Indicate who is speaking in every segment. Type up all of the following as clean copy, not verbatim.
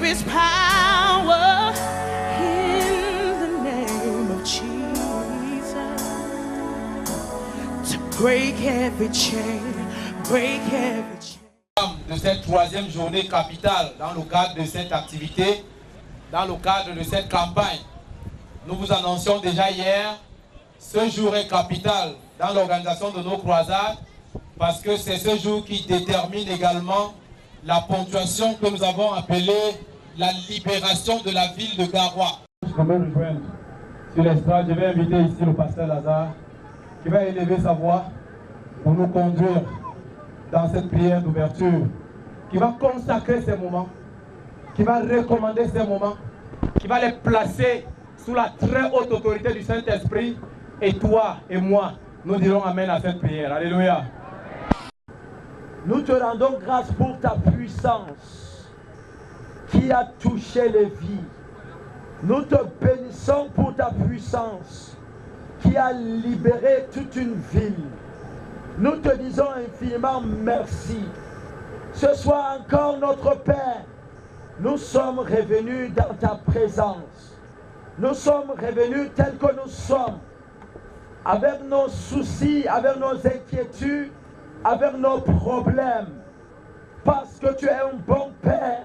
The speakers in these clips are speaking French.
Speaker 1: there is power in the name of Jesus to break every chain, break every chain.
Speaker 2: De cette troisième journée capitale, dans le cadre de cette activité, dans le cadre de cette campagne, nous vous annoncions déjà hier, ce jour est capital dans l'organisation de nos croisades, parce que c'est ce jour qui détermine également la ponctuation que nous avons appelée la libération de la ville de Garoua. Je vais me rejoindre sur l'estrade, je vais inviter ici le pasteur Lazare, qui va élever sa voix pour nous conduire dans cette prière d'ouverture, qui va consacrer ces moments, qui va recommander ces moments, qui va les placer sous la très haute autorité du Saint-Esprit. Et toi et moi, nous dirons Amen à cette prière. Alléluia.
Speaker 3: Nous te rendons grâce pour ta puissance qui a touché les vies. Nous te bénissons pour ta puissance qui a libéré toute une ville. Nous te disons infiniment merci. Ce soir encore, notre Père, nous sommes revenus dans ta présence. Nous sommes revenus tels que nous sommes, avec nos soucis, avec nos inquiétudes, avec nos problèmes. Parce que tu es un bon Père,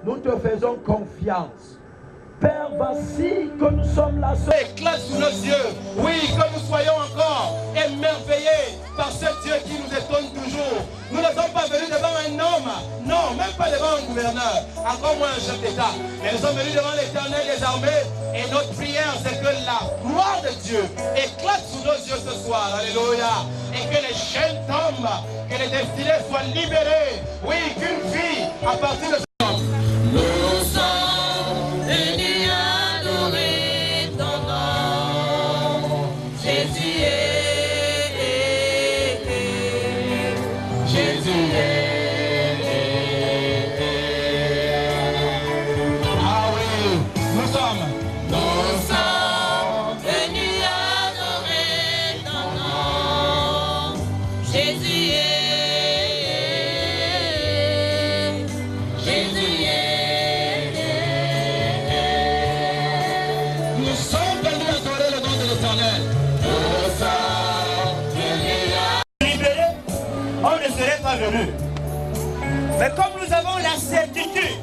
Speaker 3: nous te faisons confiance. Père, voici que nous sommes là.
Speaker 2: Éclate sous nos yeux. Oui, que nous soyons encore émerveillés par ce Dieu qui nous étonne toujours. Nous ne sommes pas venus devant un homme, non, même pas devant un gouverneur, encore moins un chef d'État. Mais nous sommes venus devant l'Éternel des armées et notre prière, c'est que la gloire de Dieu éclate sous nos yeux ce soir. Alléluia. Et que les chaînes tombent, que les destinées soient libérées. Oui, qu'une fille, à partir de ce moment,
Speaker 1: Nous sommes venus adorer ton nom, Jésus Jésus
Speaker 2: ah oui, nous sommes
Speaker 1: venus adorer ton nom, Jésus Jésus
Speaker 2: Nous sommes venus adorer le nom de l'Éternel.
Speaker 3: Libérés, on ne serait pas venu. Mais comme nous avons la certitude,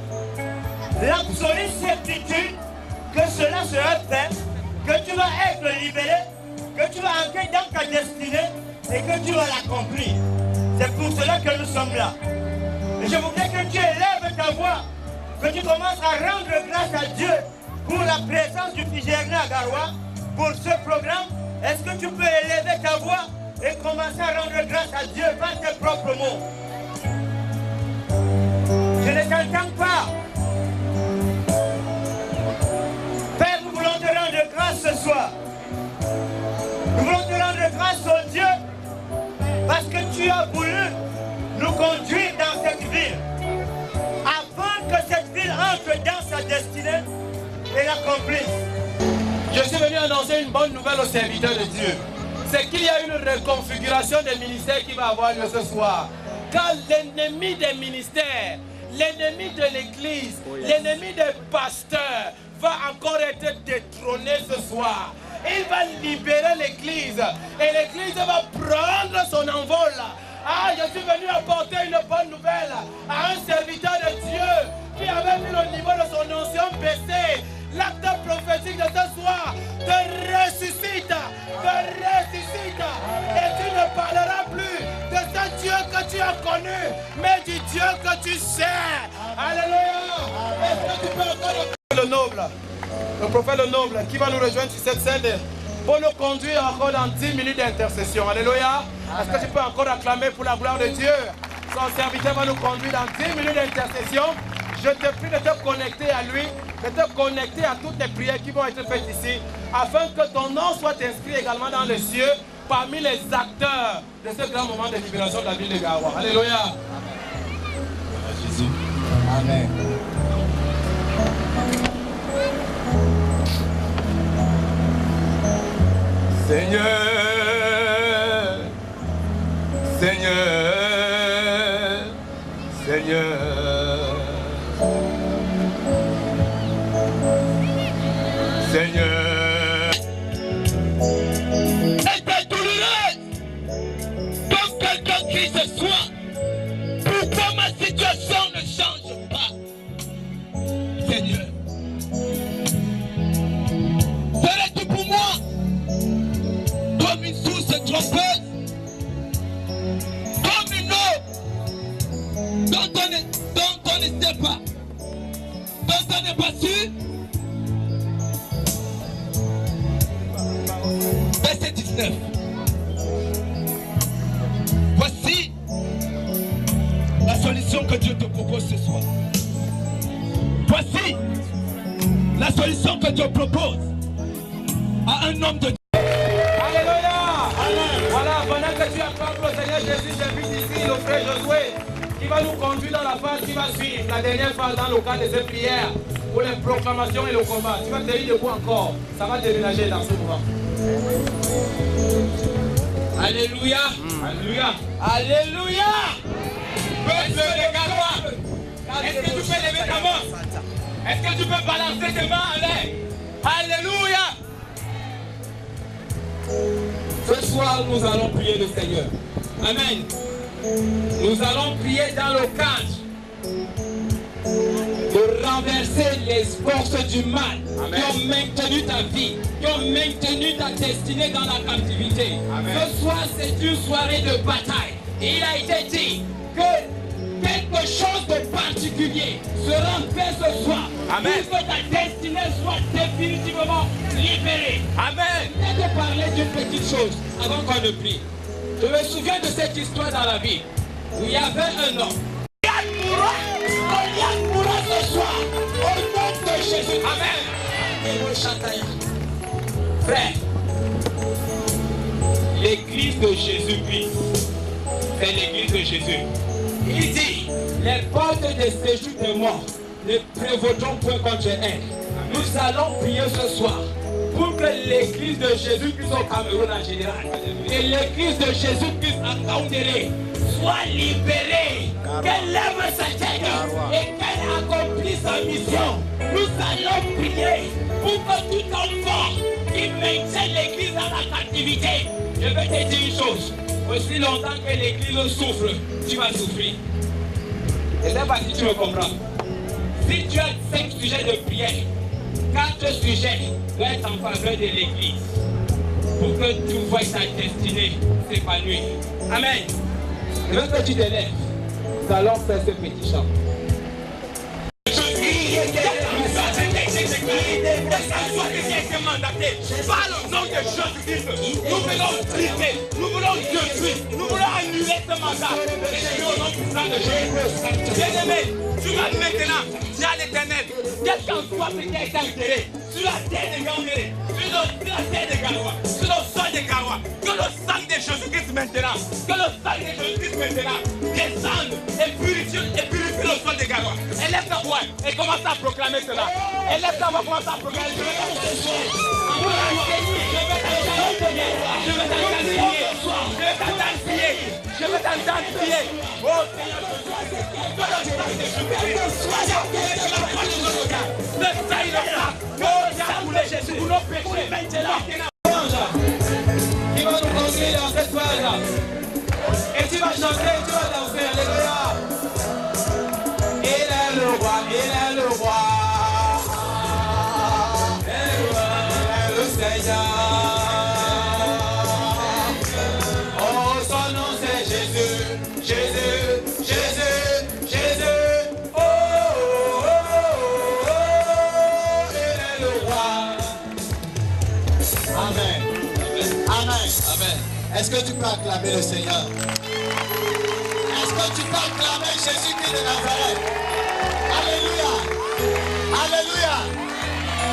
Speaker 3: l'absolue certitude que cela sera fait, que tu vas être libéré, que tu vas entrer dans ta destinée et que tu vas l'accomplir. C'est pour cela que nous sommes là. Et je voudrais que tu élèves ta voix, que tu commences à rendre grâce à Dieu pour la présence du Figéné à Garoua, pour ce programme. Est-ce que tu peux élever ta voix et commencer à rendre grâce à Dieu par tes propres mots? Je ne t'entends pas. Père, nous voulons te rendre grâce ce soir. Nous voulons te rendre grâce au Dieu parce que tu as voulu nous conduire dans cette ville afin que cette ville entre dans sa destinée et l'accomplisse.
Speaker 2: Je suis venu annoncer une bonne nouvelle aux serviteurs de Dieu. C'est qu'il y a une reconfiguration des ministères qui va avoir lieu ce soir. Car l'ennemi des ministères, l'ennemi de l'église, l'ennemi des pasteurs va encore être détrôné ce soir. Il va libérer l'église et l'église va prendre son envol. Ah, je suis venu apporter une bonne nouvelle à un serviteur de Dieu qui avait vu le niveau de son ancien baisser. L'acte prophétique de ce soir te ressuscite, et tu ne parleras plus de ce Dieu que tu as connu, mais du Dieu que tu sais. Alléluia. Est-ce que tu peux encore le noble, le prophète le noble qui va nous rejoindre sur cette scène pour nous conduire encore dans 10 minutes d'intercession. Alléluia. Est-ce que tu peux encore acclamer pour la gloire de Dieu? Son serviteur va nous conduire dans 10 minutes d'intercession. Je te prie de te connecter à lui, de te connecter à toutes les prières qui vont être faites ici, afin que ton nom soit inscrit également dans les cieux, parmi les acteurs de ce grand moment de libération de la ville de Garoua. Alléluia. Amen. Jésus. Amen. Seigneur, Seigneur, Seigneur.
Speaker 4: prie ce soir. Pourquoi ma situation ne change pas? Seigneur, serais-tu pour moi comme une source trompeuse, comme une eau dont on ne sait pas, dont on n'est pas sûr? Verset 19. Voici la solution que Dieu te propose ce soir. Voici la solution que Dieu propose à un homme de Dieu.
Speaker 2: Alléluia. Voilà, pendant que tu acclames le Seigneur Jésus, j'invite ici le frère Josué qui va nous conduire dans la phase qui va suivre, la dernière phase dans le cadre de cette prière pour les proclamations et le combat. Tu vas te tenir debout encore, ça va déménager dans ce moment.
Speaker 4: Alléluia.
Speaker 2: Alléluia.
Speaker 4: Alléluia. Peuple de Galois, est-ce que tu peux lever ta main? Est-ce que tu peux balancer tes mains en l'air? Alléluia. Ce soir, nous allons prier le Seigneur. Amen. Nous allons prier dans le cadre de renverser les forces du mal. Amen. Qui ont maintenu ta vie, qui ont maintenu ta destinée dans la captivité. Amen. Ce soir, c'est une soirée de bataille. Et il a été dit que quelque chose de particulier sera fait ce soir. Amen. Pour que ta destinée soit définitivement libérée. Amen. Je vais te parler d'une petite chose avant qu'on ne prie. Je me souviens de cette histoire dans la Bible où il y avait un homme. Goliath mourra ce soir au nom de Jésus. Amen. Frère, l'église de Jésus-Christ, c'est l'église de Jésus. Il dit, les portes de séjour de mort ne prévaudront point contre elle. Nous allons prier ce soir pour que l'église de Jésus-Christ au Cameroun en général et l'église de Jésus-Christ à Kaoundéré soit libérée, qu'elle lève sa tête et qu'elle accomplisse sa mission. Nous allons prier pour que tout enfant qui maintient l'église dans la captivité, je vais te dire une chose, aussi longtemps que l'église souffre, tu vas souffrir. Et c'est pas si tu me comprends. Si tu as 5 sujets de prière, 4 sujets doivent être en faveur de l'église pour que tu vois ta destinée s'épanouir. Amen. Et même que tu te lèves, nous allons faire ce petit chant. Par le nom de Jésus-Christ, nous voulons briser, nous voulons détruire, nous voulons annuler ce mandat. Et au nom puissant de Jésus. Bien-aimé, tu vas maintenant dire à l'Éternel, quel qu'en soit ce qui a été enterré sur la terre de Gaoundéré, sur la terre de Galois, sur le sol de Galois, que le sang de Jésus-Christ maintenant, que le sang de Jésus-Christ maintenant descende et purifie le sol de Galois. Élève ta voix et commence à proclamer cela. Élève ta voix, commence à proclamer. Je vais t'entendre prier. Je vais t'entendre prier. Oh Seigneur, le sang il est là. Oh, Jésus, pour nos péchés.
Speaker 2: Qui va nous conduire dans cette phase-là. Et tu vas chanter, tu vas danser. Alléluia. Il est le roi, il est le roi. Le Seigneur. Oh, son nom c'est Jésus, Jésus, Jésus, Jésus. Oh, oh, oh, oh, il est le roi.
Speaker 5: Amen. Amen.
Speaker 4: Amen.
Speaker 5: Est-ce que tu peux acclamer le Seigneur? Est-ce que tu peux acclamer Jésus-Christ de Nazareth? Alléluia. Alléluia.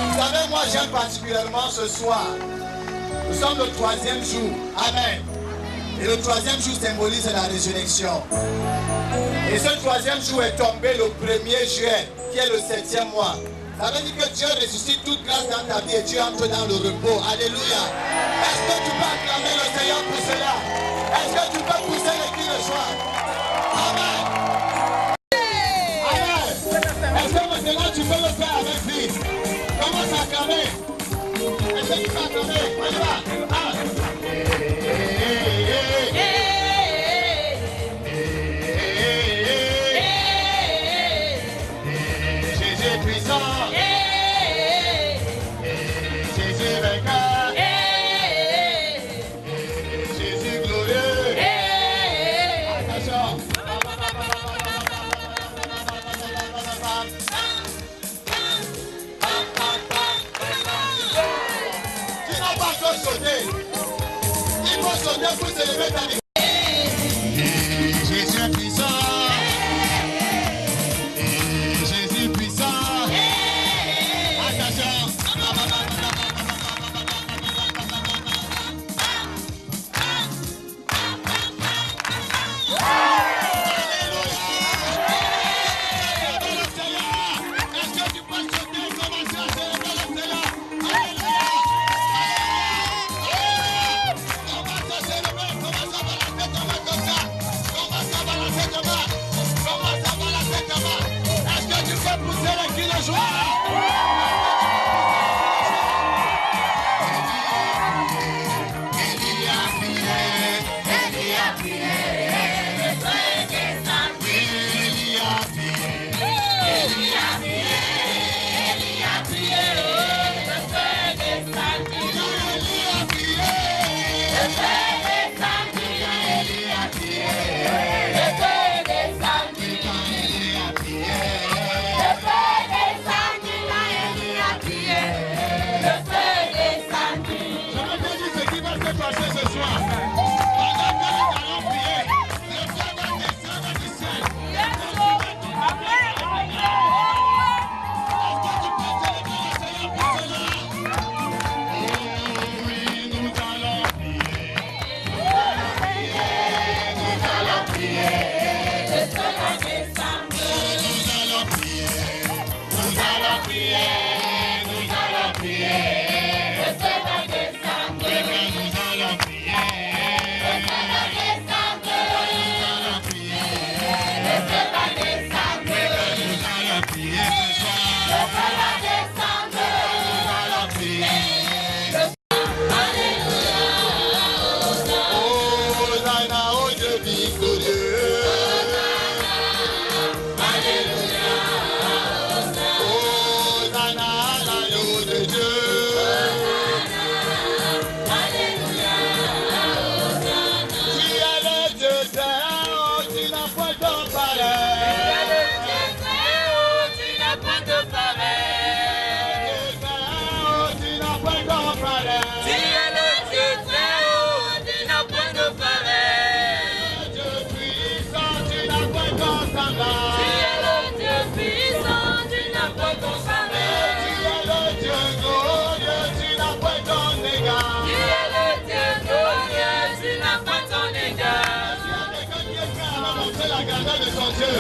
Speaker 5: Vous savez, moi j'aime particulièrement ce soir. Nous sommes le 3e jour. Amen. Et le 3e jour symbolise la résurrection. Et ce 3e jour est tombé le 1er juillet, qui est le 7e mois. Ça veut dire que Dieu ressuscite toute grâce dans ta vie et tu entres dans le repos. Alléluia. Est-ce que tu peux acclamer le Seigneur pour cela? Est-ce que tu peux pousser les cris de joie? Amen. Amen. Est-ce que maintenant tu peux le faire avec lui? Commence à acclamer. Est-ce que tu peux acclamer? On y va. célébrer ta victoire. Jésus est puissant. Jésus puissant. Attention.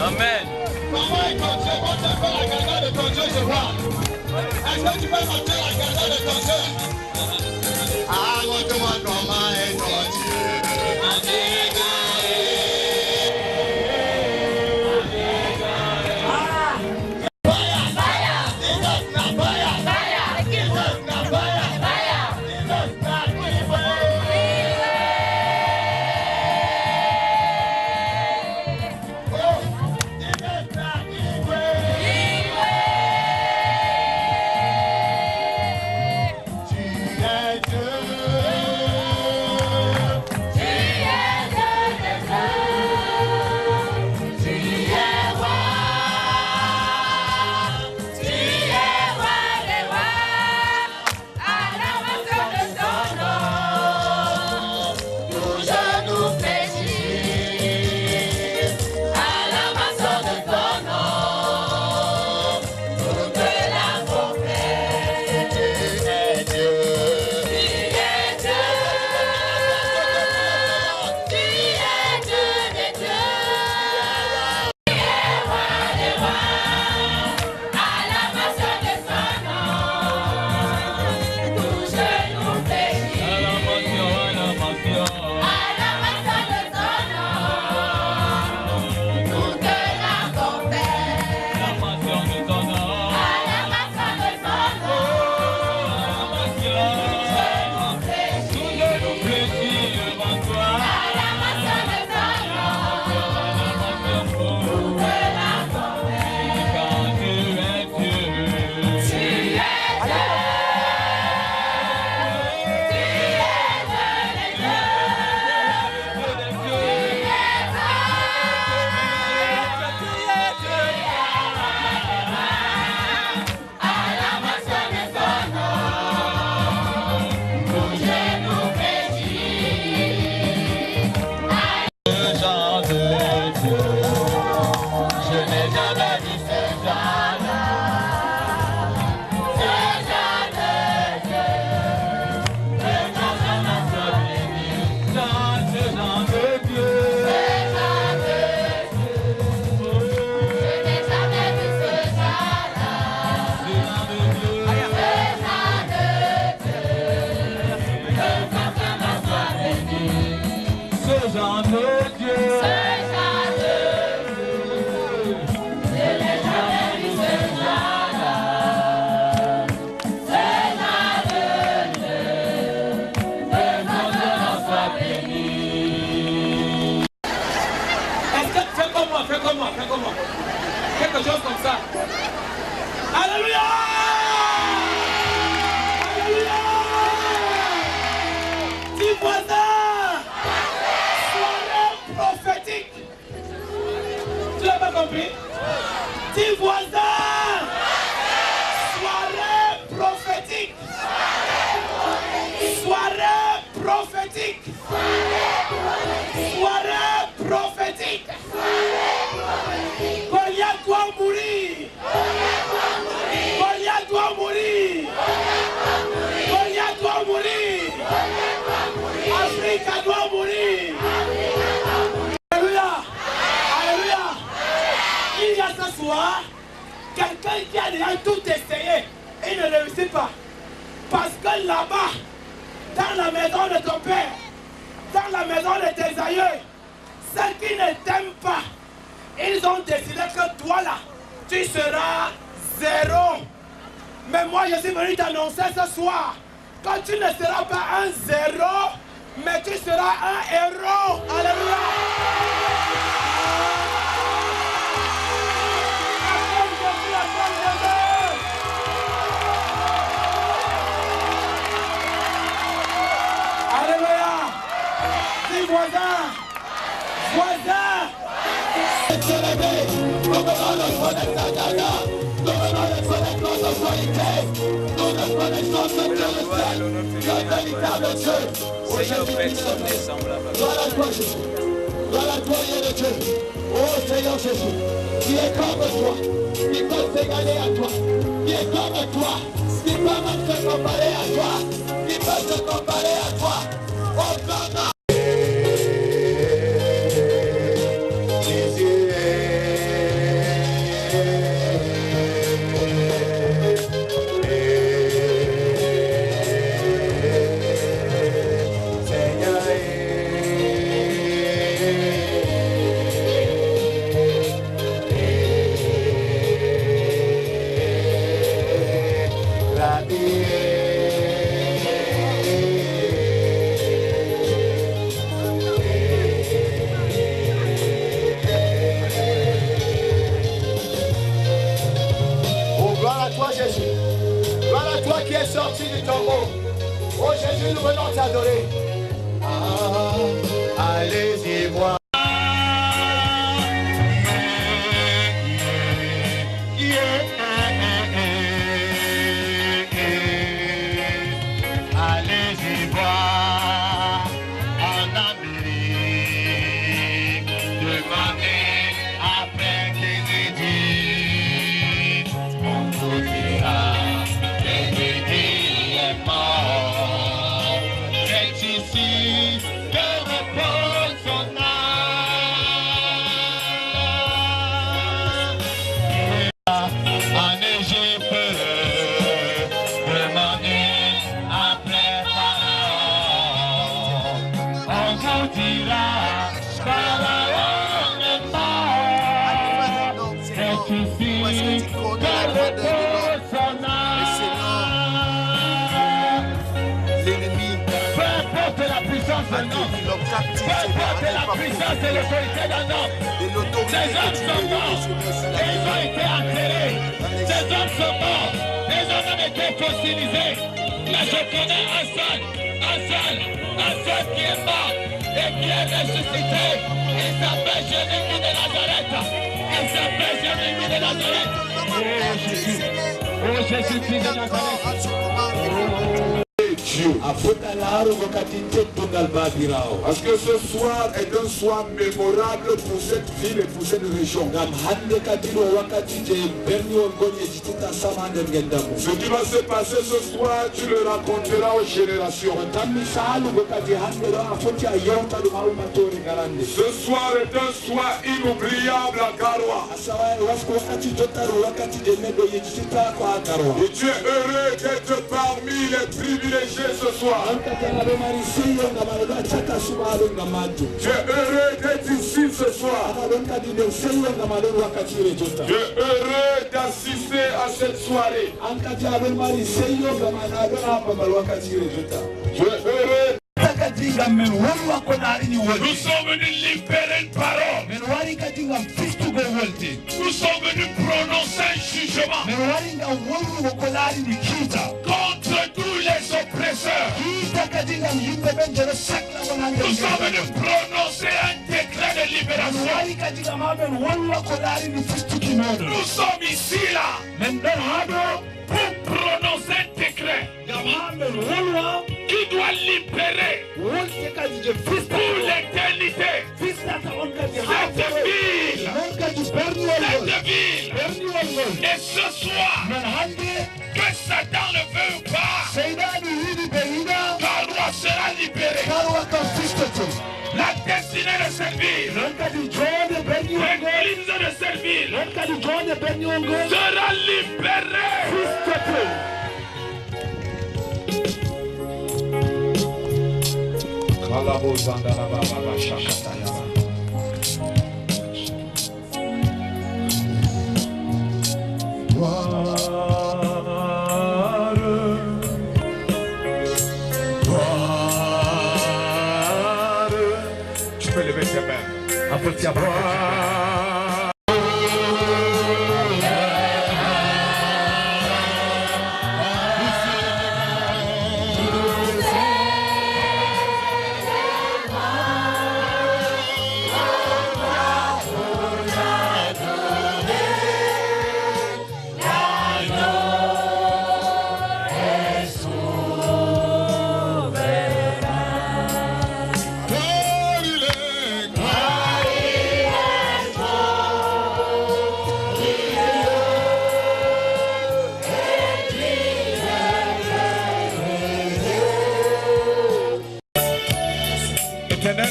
Speaker 4: Amen.
Speaker 5: Comment est ton Dieu? Quand tu fais la grandeur de ton Dieu, je vois. Est-ce que tu peux montrer la grandeur de ton Dieu? Ah, montre-moi comment est ton Dieu. Tu es Dieu.
Speaker 4: comme moi, fais comme moi. Quelque chose comme ça. Alléluia! Alléluia! Dis voisin, soirée prophétique. Tu l'as pas compris? Dis voisin, soirée prophétique. Soirée prophétique. Soirée prophétique. Goliath doit mourir. Goliath doit mourir. Goliath doit mourir. Afrique doit mourir. Alléluia. Alléluia. Il y a ce soir quelqu'un qui a déjà tout essayé et ne réussit pas. Parce que là-bas, dans la maison de ton père, dans la maison de tes aïeux, ceux qui ne t'aiment pas, ils ont décidé que toi là, tu seras zéro. Mais moi je suis venu t'annoncer ce soir que tu ne seras pas un zéro, mais tu seras un héros. Alléluia. Alléluia. Dis voisin, voisin.
Speaker 6: Seigneur, personne n'est semblable.
Speaker 5: Gloire à toi, Jésus. Gloire à toi, Dieu de Dieu. Oh Seigneur Jésus, qui est comme toi, qui peut s'égaler à toi, qui est comme toi, qui peut même se comparer à toi, qui peut se comparer à toi. Oh Papa. Sorti du tombeau. Oh Jésus, nous venons t'adorer. Ah, allez-y voir. Allez-y voir en Amérique. Demandez après Kennedy. On vous dira. Peu importe la puissance et l'autorité d'un homme, ces hommes sont morts, et ils ont été enterrés. Ces hommes sont morts, ils ont même été fossilisés. Mais je connais un seul qui est mort et qui est ressuscité. Il s'appelle Jésus de Nazareth. Il s'appelle Jésus de Nazareth. Oh Jésus de Nazareth.
Speaker 7: Parce que ce soir est un soir mémorable pour cette ville et pour cette région. Ce qui va se passer ce soir, tu le raconteras aux générations. Ce soir est un soir inoubliable à Garoua. Et tu es heureux d'être parmi les privilégiés ce soir. Tu es heureux d'être ici ce soir. Tu es heureux d'assister à cette soirée. Tu es heureux. Nous sommes venus libérer une parole. Nous sommes venus prononcer un jugement contre tous les oppresseurs. Nous sommes venus prononcer un décret de libération. Nous sommes ici là pour prononcer un décret qui doit libérer pour l'éternité cette ville. Et ce soir, que Satan le veut ou pas, Karoua sera libéré. La destinée de cette ville, l'église de cette ville sera libérée.
Speaker 8: Tu peux lever tes mains. Applaudis.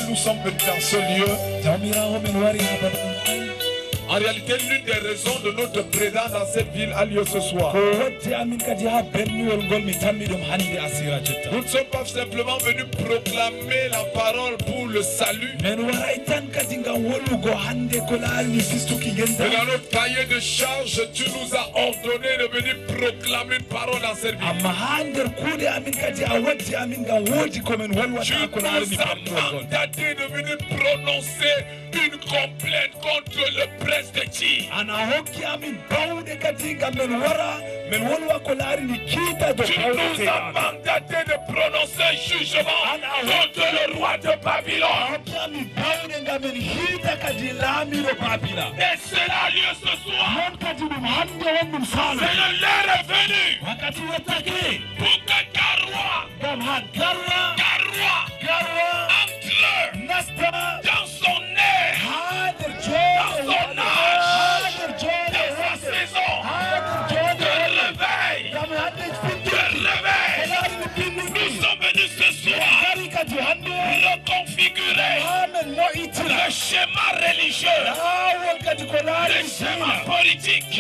Speaker 8: Nous sommes venus dans ce lieu. En réalité, l'une des raisons de notre présence dans cette ville a lieu ce soir. Nous ne sommes pas simplement venus proclamer la parole pour le salut. Mais dans notre cahier de charge, tu nous as ordonné de venir proclamer une parole dans cette ville. Tu nous as mandaté de venir prononcer une complainte contre le prince de Tyr. Tu nous as mandaté de prononcer un jugement contre le roi de Babylone. Et cela a lieu ce soir. C'est l'heure est venue pour que Karoua entre dans son air, dans son âge, dans sa saison de réveil. Nous sommes venus ce soir reconfigurer le schéma religieux, le schéma politique,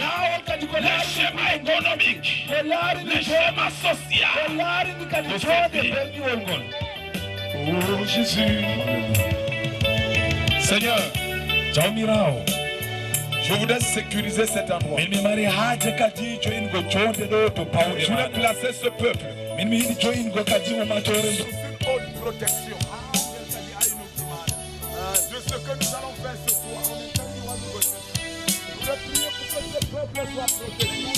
Speaker 8: le schéma économique, le schéma social de cette ville. Oh Jésus. Seigneur, je voudrais sécuriser cet endroit. Je voudrais placer ce peuple sous une haute protection de ce que nous allons faire ce soir. Je voudrais prier pour que ce peuple soit protégé.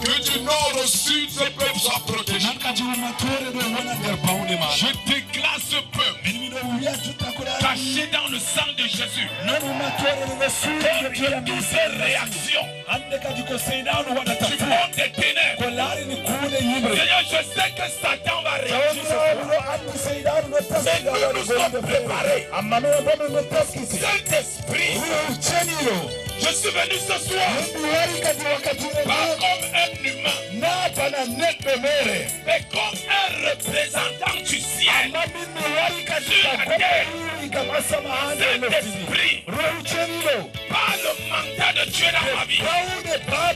Speaker 8: Que du nord au sud, ce peuple soit protégé. Je déclare ce peuple caché dans le sang de Jésus. Comme il dit ses réactions du monde des ténèbres. Seigneur, je sais que Satan va réagir ce soir. Mais nous nous sommes préparés. Saint-Esprit, je suis venu ce soir pas comme un humain, mais comme un représentant du ciel sur la terre. Saint-Esprit, par le mandat de Dieu dans ma vie, par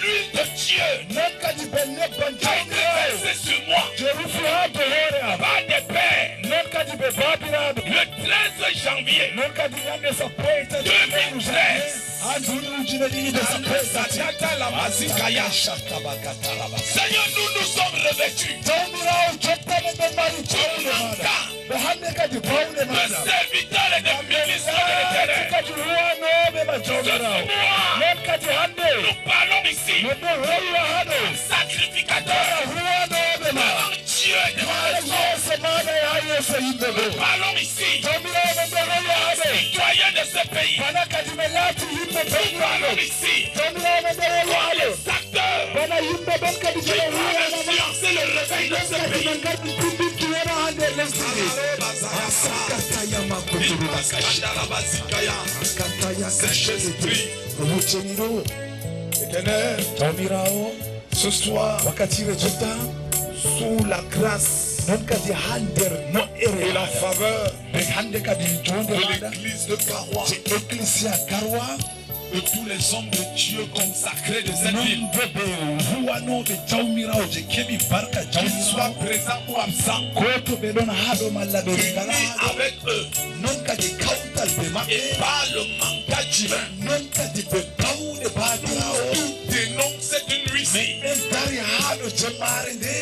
Speaker 8: l'huile de Dieu qui a été versée sur moi, par des pères, le 13 janvier 2013, Seigneur, nous nous sommes revêtus de serviteurs et de ministres de l'éternel. nous parlons ici sacrificateur, Dieu de nous parlons ici citoyens de ce pays, nous parlons ici comme les acteurs qui doivent influencer le réveil de ce pays.
Speaker 9: Ce soir, sous la grâce et la faveur de l'église de Garoua, de tous les hommes de Dieu consacrés de cette ville, qu'ils soient présents ou absents, unis avec eux, et par le mandat divin, dénonce cette nuit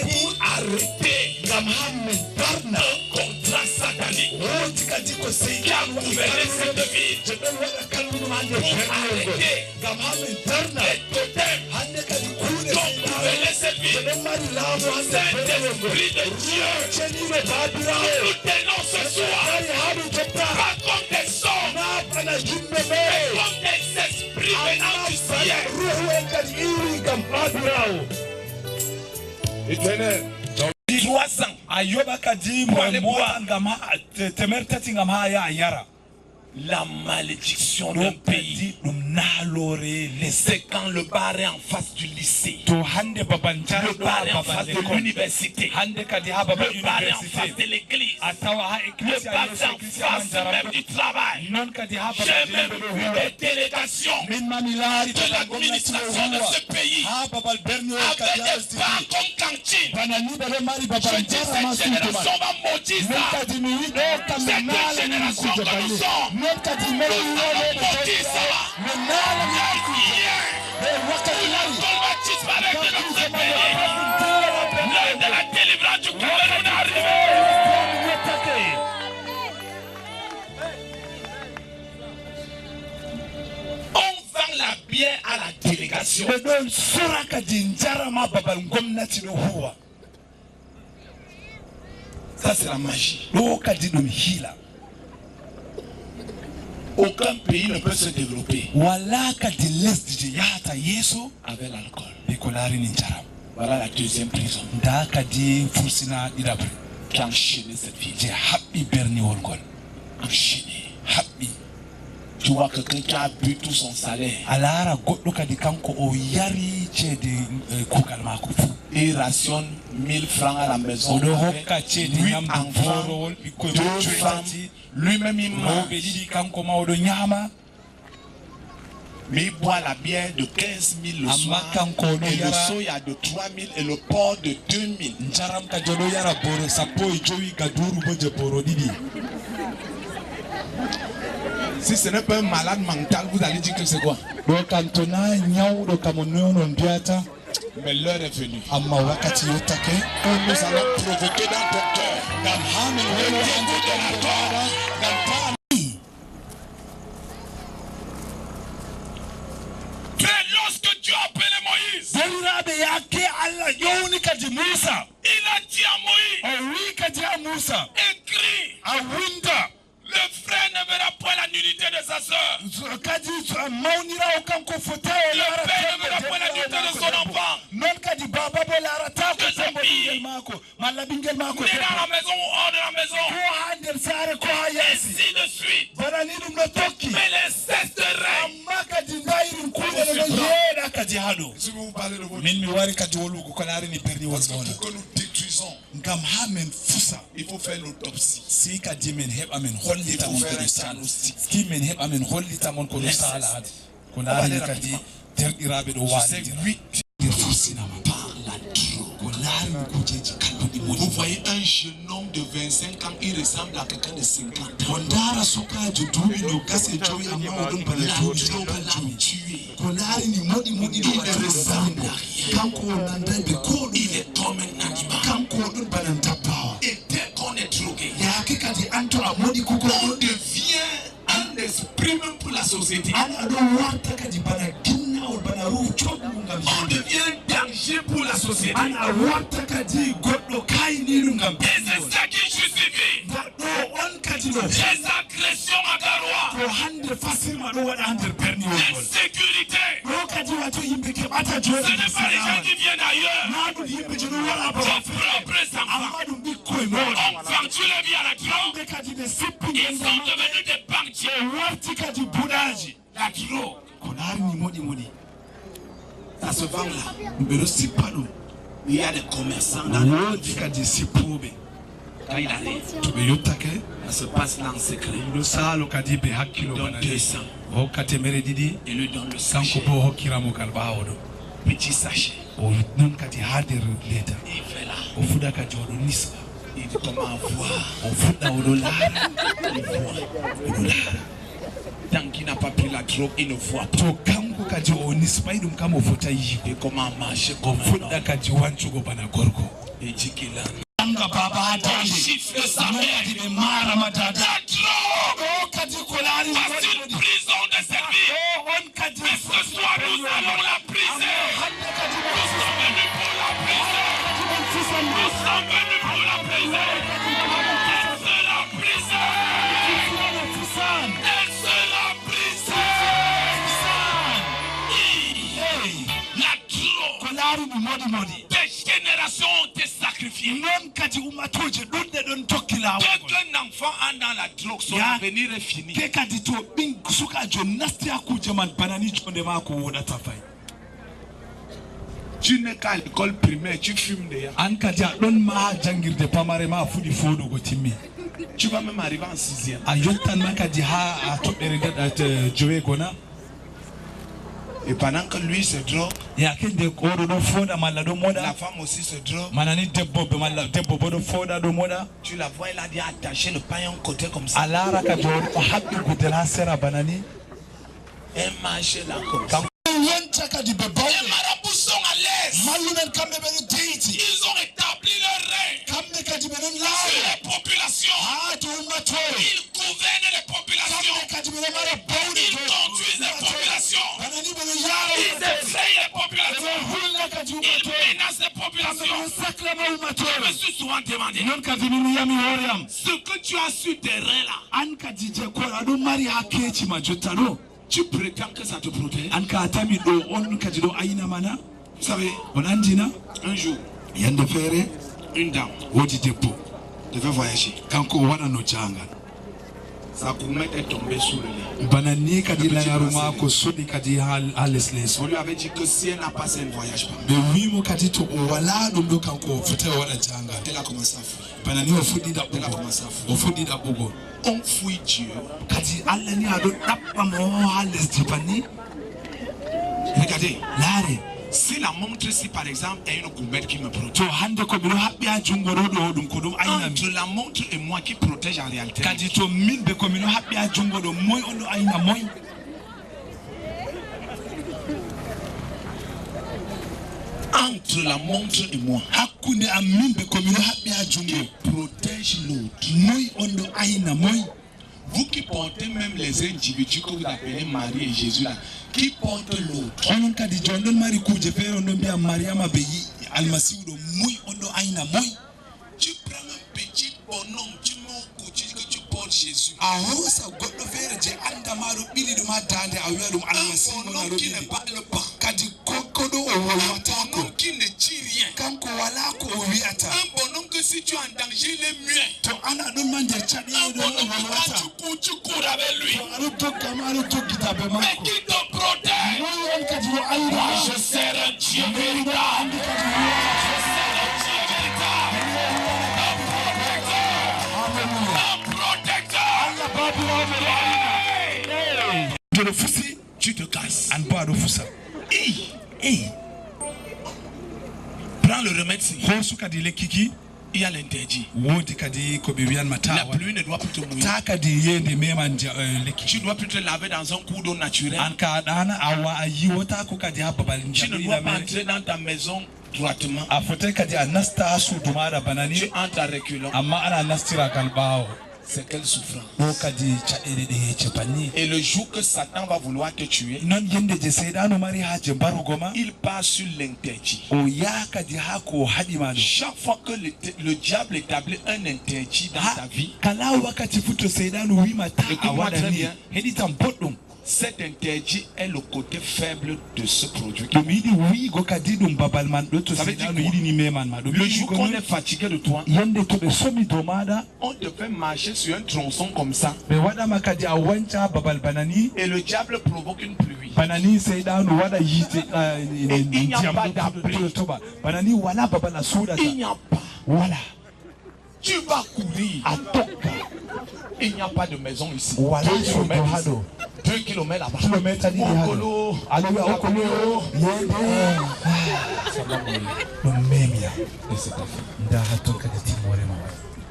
Speaker 9: pour arrêter un contrat satanique qui a gouverné cette ville, pour arrêter les totems qui ont gouverné cette ville. Saint-Esprit de Dieu, nous tenons ce soir pas comme des hommes, mais comme des esprits venant du ciel.
Speaker 8: Éternel, 300 ayoba kadimu la malédiction d'un pays, c'est quand le bar est en face du lycée, le bar est en face de l'université, le bar est en face de l'église, le bar est en face même du travail. J'ai même vu des délégations de l'administration de ce pays avec des bars comme cantine. Je dis cette génération va maudire ça. Cette génération que nous sommes, nous allons maudire ça. L'heure de la délivrance du Cameroun est arrivée. On vend la bière à la délégation. Ça c'est la magie. Aucun pays ne peut se développer avec l'alcool. Voilà la deuxième prison qui a enchaîné cette vie. Enchaîné. Tu vois quelqu'un qui a bu tout son salaire. Il rationne 1000 francs à la maison. 8 enfants, 2 femmes. Lui-même il mange. Mais il boit la bière de 15 000 le soir, et le soya de 3 000 et le porc de 2 000. Si ce n'est pas un malade mental, vous allez dire que c'est quoi? Mais l'heure est venue. Nous allons provoquer dans ton cœur lorsque Dieu a appelé Moïse, il a dit à Moïse, écris, le frère ne verra point la nudité de sa soeur. Le père ne verra point la nudité de son enfant. De sa fille. Ni dans la maison ou hors de la maison. Ainsi de suite. Mais les cesserez. Si vous parlez de votre vie, pour que nous détruisons, il faut faire l'autopsie. Il faut faire un diagnostic. C'est 8. Vous voyez un jeune homme de 25 ans, il ressemble à quelqu'un de 50 ans. Il est comme un animal. Et dès qu'on est drogué, on devient un
Speaker 9: d'esprit même pour la société. On devient danger pour la société. Et c'est ça qui justifie les agressions à Garoua. L'insécurité. Ce n'est pas les gens qui viennent ailleurs. Vos propres enfants ont vendu la vie à la drogue. Ils sont devenus des banquiers. La drogue. Ça se vend là. Il y a des commerçants dans le monde. Quand il arrive, ça se passe là en secret. Il donne 200. Il lui donne le sachet. Petit sachet. Il fait là. Il dit comment voir. Il voit. Tant qu'il n'a pas pris la drogue, il ne voit pas. Et comment marcher comme un homme. Il dit qu'il a un chiffre de sa mère. La drogue. Voici une prison de cette vie. Mais ce soir, nous allons la briser. Nous sommes venus pour la briser. Nous sommes venus pour la briser. Elle sera brisée. Elle sera brisée. La drogue. Des générations ont été sacrifiées. Dès qu'un enfant entre dans la drogue, son avenir est fini. Tu n'es qu'à l'école primaire, tu fumes déjà. Tu vas même arriver en 6e. Et pendant que lui se drogue, la femme aussi se drogue. Tu la vois, elle a dit attacher le pain côté comme ça. Elle marche là comme ça. Les marabouts sont à l'aise. Ils ont établi leur règne sur les populations. Ils gouvernent les populations. Ils conduisent les populations. Ils effrayent les populations. Ils menacent les populations. Je me suis souvent demandé ce que tu as su terrain là. Tu prétends que ça te protège. Vous savez, un jour, une dame devait voyager. Sa gourmette est tombée sous le lit. On lui avait dit que si elle n'a pas ça, elle ne voyage pas. Elle a commencé à fouiller. On fouille Dieu. Regardez, si la montre ici par exemple est une gourmette qui me protège, entre la montre et moi qui protège en réalité, entre la montre et moi, qui protège l'autre. Vous qui portez même les individus que vous appelez Marie et Jésus là, qui portent l'autre. Tu prends un petit bonhomme, tu dis que tu portes Jésus. Un bonhomme qui ne parle pas. Un bonhomme qui ne dit rien. Un bonhomme que si tu es en danger, il est muet. Un bonhomme que quand tu cours avec lui. Mais qui te protège. Moi je serai un Dieu véritable. Je serai un Dieu véritable. Un protecteur. Tu te casses. Prends le remède ici. Il y a l'interdit. La pluie ne doit plus te mouiller. Tu dois plus te laver dans un cours d'eau naturel. Tu ne dois pas entrer dans ta maison droitement. Tu entres à reculons. c'est quelle souffrance. Et le jour que Satan va vouloir te tuer, il part sur l'interdit. Chaque fois que le diable établit un interdit dans ta vie, écoute-moi très bien, cet interdit est le côté faible de ce produit. Ça veut dire quoi? Le jour qu'on est fatigué de toi, on te fait marcher sur un tronçon comme ça, et le diable provoque une pluie. Et il n'y a pas d'abri. Il n'y a pas. Voilà. Tu vas courir à Toka. Il n'y a pas de maison ici. 2 kilomètres là-bas.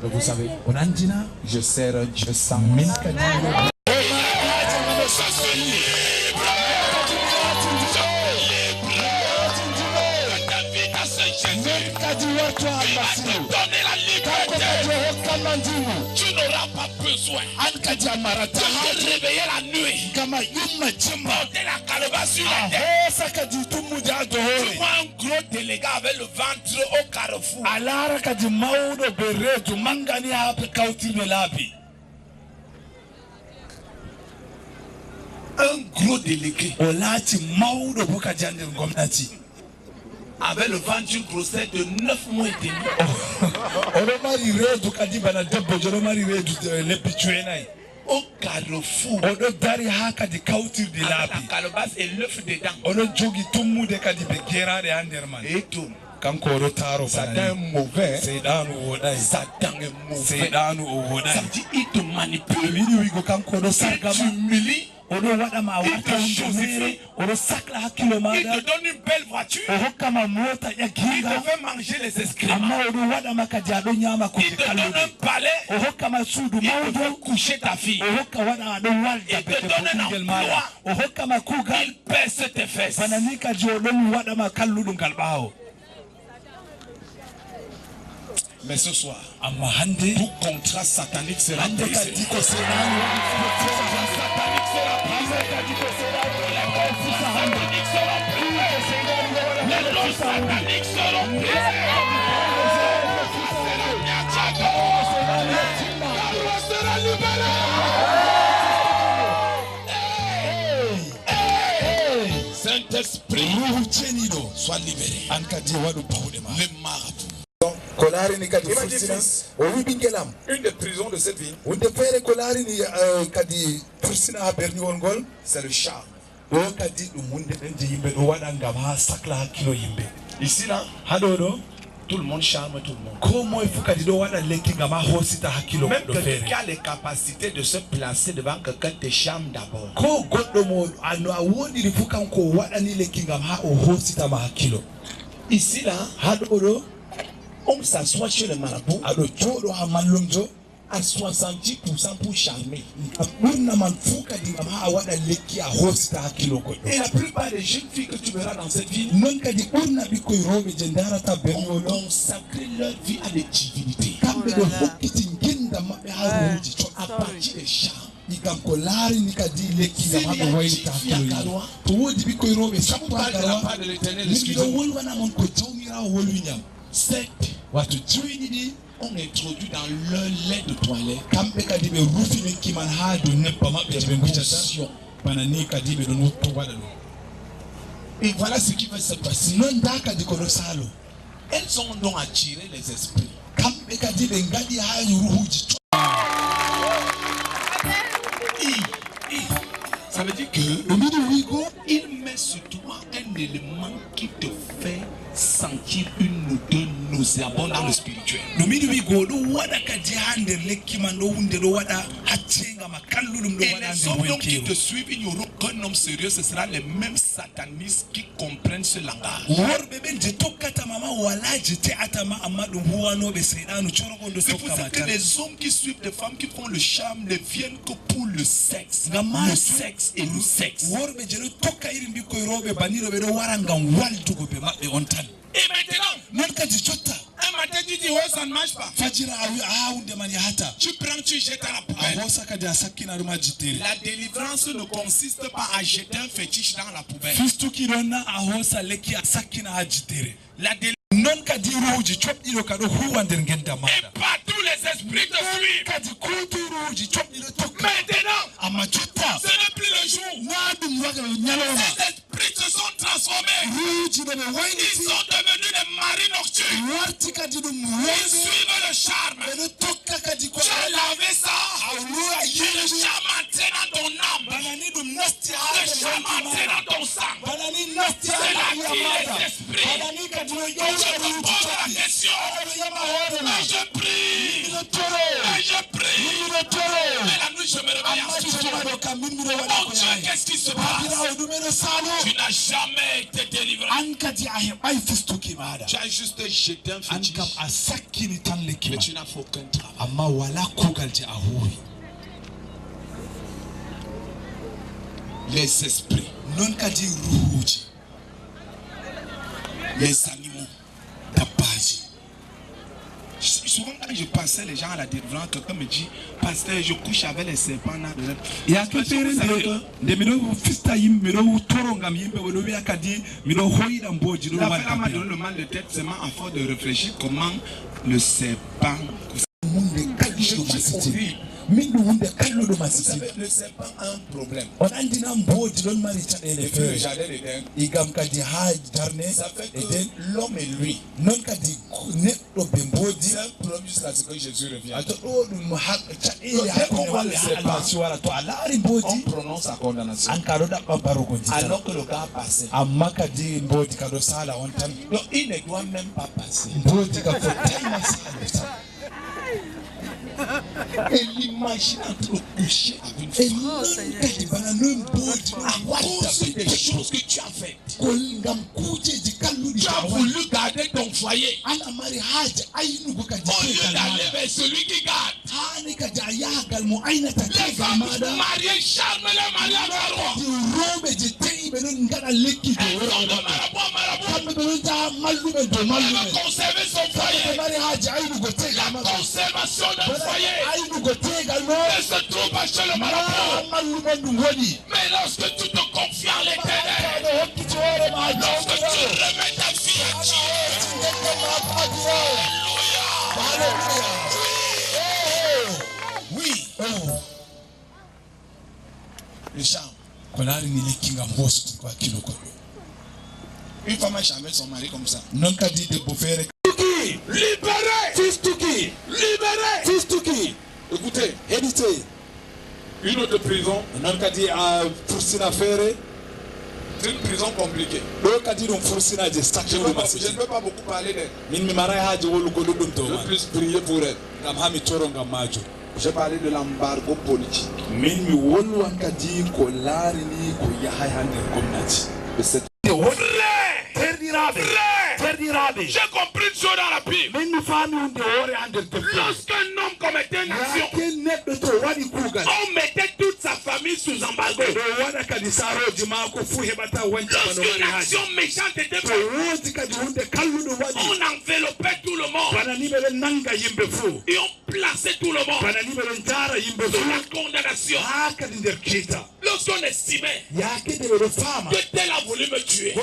Speaker 9: Vous savez, je sers un Dieu sans tu n'auras pas besoin de te réveiller la nuit, porter la calebasse sur la tête. Tu vois un gros délégué avec le ventre au carrefour. Un gros délégué avec le ventre d'une grossesse de 9 mois et demi. Au carrefour, avec la calebasse et l'œuf dedans. Et tourne. Satan est mauvais. Satan est mauvais. Ça veut dire il te manipule. Il t'humilie. Il te chosifie. Il te donne une belle voiture. Il te fait manger les excréments. Il te donne un palais. Il te fait coucher ta fille. Il te donne un emploi. Il pèse tes fesses. Mais ce soir, tout contrat satanique sera brisé. Les lois sataniques seront brisées. Sera libéré. Saint-Esprit, sois libéré. Les marabouts. Une des prisons de cette ville, c'est le charme. Ici là, tout le monde charme tout le monde. Même quelqu'un qui a les capacités de se placer devant quelqu'un te charme d'abord. Ici là, on s'assoit chez le marabout à 70% pour charmer. Et la plupart des jeunes filles que tu verras dans cette ville ont consacré leur vie à des divinités. À partir des charmes. On introduit dans leur lait de toilette et voilà ce qui va se passer. Elles ont donc attiré les esprits. Ça veut dire que il met sur toi un élément qui te fait sentir une odeur nauséabonde dans le spirituel. Et les hommes qui te suivent, il n'y aura qu'un homme sérieux, ce sera les mêmes satanistes qui comprennent ce langage. C'est pour ça que les hommes qui suivent des femmes qui font le charme ne viennent que pour le sexe. Le sexe et le sexe. Et maintenant,
Speaker 4: Un matin, tu dis, oh, ça ne marche pas. Tu prends, tu jettes à la poubelle. La délivrance ne consiste pas à jeter un fétiche dans la poubelle. La délivrance. Et pas tous les esprits te suivent. Maintenant, ce n'est plus le jour. Ces esprits se sont transformés. Ils sont devenus des maris nocturnes. Ils suivent le charme. Tu as lavé ça. Et le charme entré dans ton âme. Le charme entré dans ton sang. C'est là qui est l'esprit. Je te pose la question. Et je prie. Et je prie. Et la nuit je me réveille ensuite. Oh Dieu, qu'est-ce qui se passe? Tu n'as jamais été délivré. Tu as juste jeté un fétiche. Mais tu n'as fait aucun travail. Les esprits, les animaux, souvent quand je passais les gens à la délivrance, quelqu'un me dit, pasteur, je couche avec les serpents là dedans. La femme m'a donné le mal de tête seulement à force de réfléchir comment le serpent. Le serpent a un problème. Ça fait que l'homme et lui, c'est un problème jusqu'à ce que Jésus revienne. On prononce la condamnation. Alors que le gars a passé. Donc il ne doit même pas passer. Et l'imagine entre coucher avec une femme. À cause des choses que tu as faites. Tu as voulu garder ton foyer. Au lieu d'aller vers celui qui garde. Les femmes mariées charment les maris à roi. Elles veulent conserver son foyer. La conservation d'un foyer ne se trouve pas chez le marabout. Mais lorsque tu te confies en l'Éternel, lorsque tu remets ta vie à Dieu, Alléluia. Oui. Le charme. Une femme a charmé son mari comme ça. Libéré! Fistuki! Libéré! Fistuki! Écoutez, éditez. Une autre prison. C'est une prison compliquée. Je ne peux pas beaucoup parler d'elle. Je puisse prier pour elle. J'ai parlé de l'embargo politique. J'ai compris une chose dans la Bible. Lorsqu'un homme commettait une action, on mettait toute sa famille sous embargo. Lorsqu'une action méchante était faite, on enveloppait tout le monde. Et on plaçait tout le monde sous la condamnation. Lorsqu'on estimait que tel a voulu me tuer, au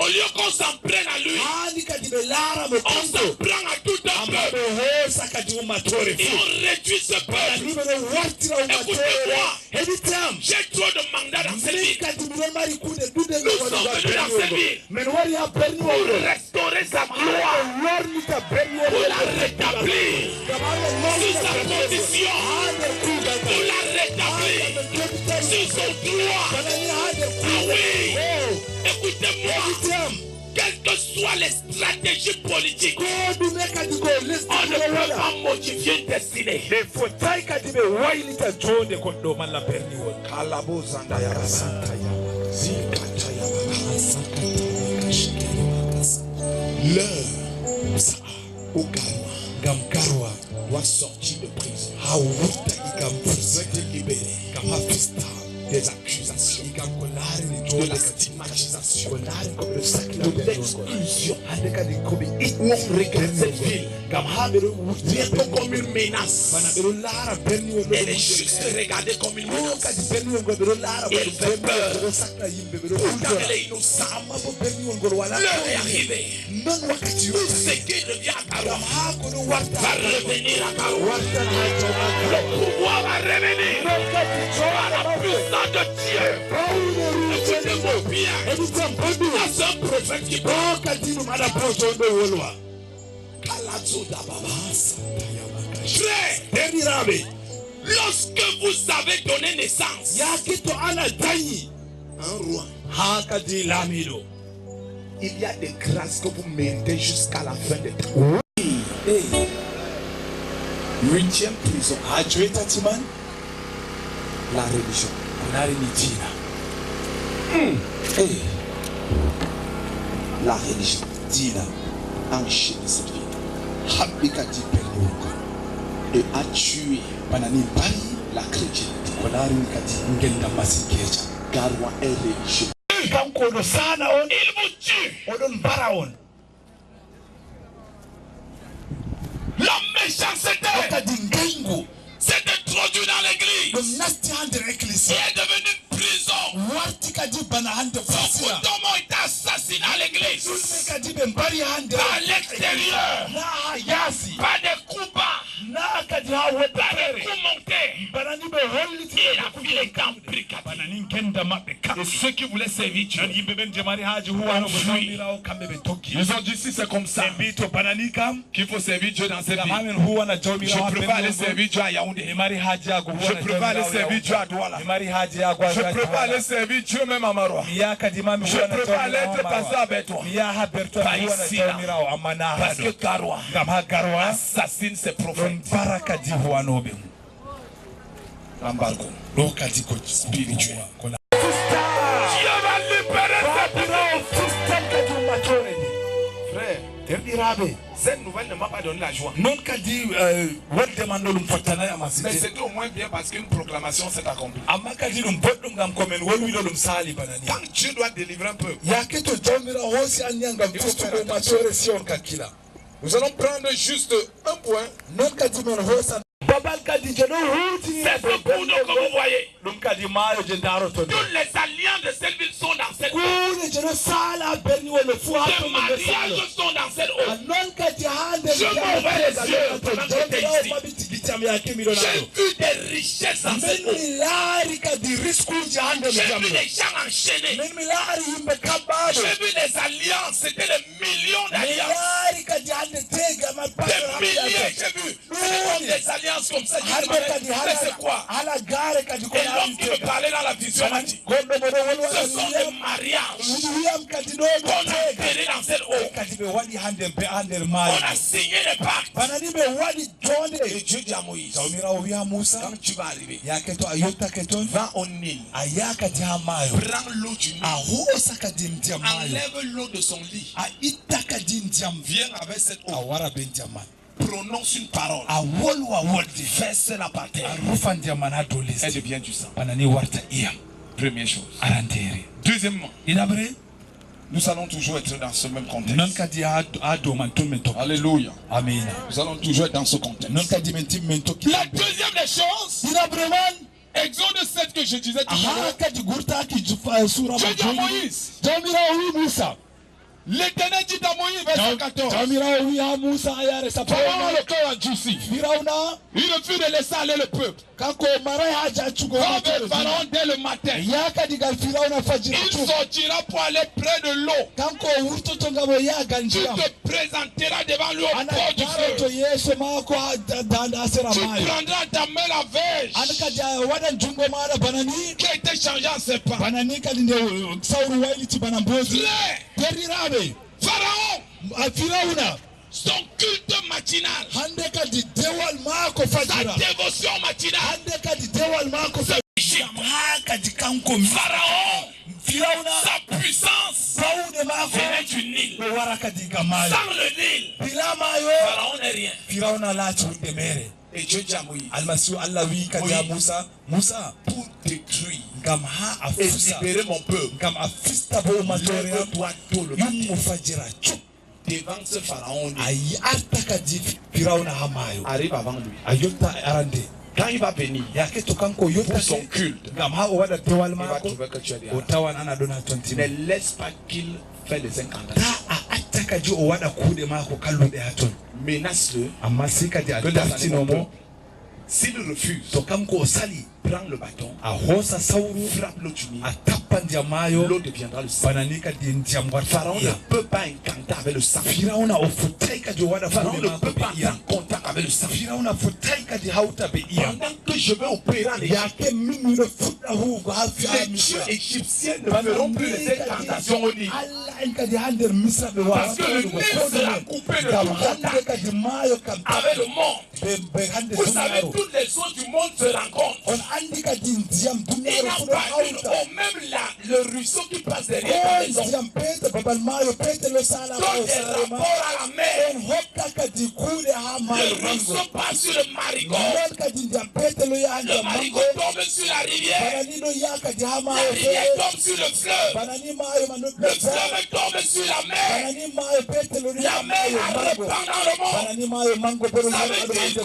Speaker 4: lieu qu'on s'en prenne à lui, on s'en prend à tout un peuple. Et on réduit ce peuple. Écoutez-moi, j'ai trop de mandats dans cette ville. Nous sommes venus dans cette ville pour restaurer sa gloire, pour la rétablir sur sa position, pour la rétablir sur son droit. Ah oui, écoutez-moi. Quelles que soient les stratégies politiques, on ne peut pas modifier une destinée. L'heure où Gamkarwa doit sortir de prison, vous êtes libéré.
Speaker 9: des accusations, de la stigmatisation, de l'exclusion. On regarde cette ville bientôt comme une menace. Elle est juste regardée comme une menace. Elle fait peur. Pourtant elle est innocente. L'heure est arrivée. Tout ce qui revient à Karoua va revenir à Karoua. Le pouvoir va revenir à la puissance de Dieu. Écoutez-moi bien. C'est un prophète qui parle. Frère, lorsque vous avez donné naissance un roi, il y a des grâces que vous méritez jusqu'à la fin des temps. Hey. 8e prison. La religion. Hey. La religion. Dina enchaîné cette ville. Habikati Pernioko. Et a tué la chrétienté. Garwa est religieux. Il vous tue. La méchanceté s'est introduite dans l'église. Il est devenu prison. Beaucoup d'hommes ont été assassinés à l'église. À l'extérieur. Pas de coups bas. Pas de coups montés. Il a fait les camps bricades. Et ceux qui voulaient servir Dieu, ils ont dit si c'est comme ça qu'il faut servir Dieu dans cette vie. Je préfère aller servir Dieu à Yaoundé. Je préfère aller servir Dieu à Douala. Je préfère aller servir Dieu même à Maroua. Je préfère aller être passé avec toi. Pas ici là. Parce que Karoua assassine ses prophètes. L'embargo spirituel. Dieu va libérer ses prophètes. Cette nouvelle ne m'a pas donné la joie. Mais c'était au moins bien parce qu'une proclamation s'est accomplie. Quand Dieu doit délivrer un peuple, nous allons prendre juste un point. C'est ce coup que vous voyez. Toutes les alliances de cette ville sont dans cette eau. Les mariages sont dans cette eau. Je m'ouvre les yeux pendant que j'étais ici. J'ai vu des richesses dans cette eau. J'ai vu des gens enchaînés. J'ai vu des alliances. C'était des millions d'alliances. Des milliers, j'ai vu. C'est des alliances comme ça. C'est quoi? Et l'homme qui me parlait dans la vision m'a dit, ce sont des mariages qu'on a opérés dans cette eau. On a signé les pactes. Et Dieu dit à Moïse, quand tu vas arriver, va au Nil, prends l'eau du Nil, enlève l'eau de son lit, viens avec cette eau, prononce une parole, verse-la par terre, elle devient du sang. Première chose. Deuxièmement, nous allons toujours être dans ce même contexte. Alléluia. Amen. Nous allons toujours être dans ce contexte. La deuxième des choses, Exode 7 que je disais tout à l'heure, je dis à Moïse, l'Éternel dit à Moïse, verset 14, Pharaon le cœur endurci. Il refuse de laisser aller le peuple. Quand Pharaon dès le matin, il sortira pour aller près de l'eau. Tu te présenteras devant lui au port du feu. Tu prendras ta main la verge qui a été changée en serpent. Pharaon, son culte matinal, sa dévotion matinale, Pharaon, sa puissance venait du Nil. Sans le Nil, Pharaon n'est rien. Et Dieu dit à Moïse, détruire et libérer mon peuple, lève-toi tôt le matin devant ce pharaon. Arrive avant lui. Quand il va venir pour son culte, il va trouver que tu es derrière. Ne laisse pas qu'il fait des incantations. Menace-le que dans s'il refuse, prends le bâton, frappe l'eau du Nil, l'eau deviendra le sang. Pharaon ne peut pas incanter avec le sang. Pharaon ne peut pas être en contact avec le sang. Pendant que je vais opérer en Égypte, les dieux égyptiens ne feront plus les incantations au Nil. Parce que le Nil sera coupé de tout contact avec le monde. Vous savez, toutes les eaux du monde se rencontrent. Il n'y a pas une eau, même là, le ruisseau qui passe derrière la maison. Donne des rapports à la mer. Le ruisseau passe sur le marigot. Le marigot tombe sur la rivière. La rivière tombe sur le fleuve. Le fleuve tombe sur la mer. La mer répand dans le monde. Ça veut dire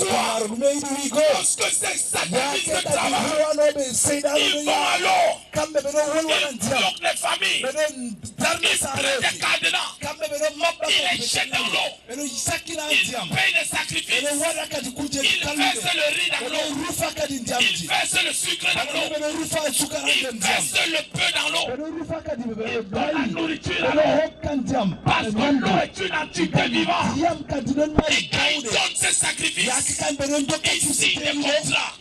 Speaker 9: quoi? Parce que c'est satanique de travail. Ils vont à l'eau. Ils bloquent les familles. Ils prennent des cadenas. Ils les jettent dans l'eau. Ils payent des sacrifices. Ils versent le riz dans l'eau. Ils versent le sucre dans l'eau. Ils versent le peu dans l'eau. Ils donnent la nourriture dans l'eau. Parce que l'eau est une entité vivante. Et quand ils donnent ces sacrifices, ils signent des contrats.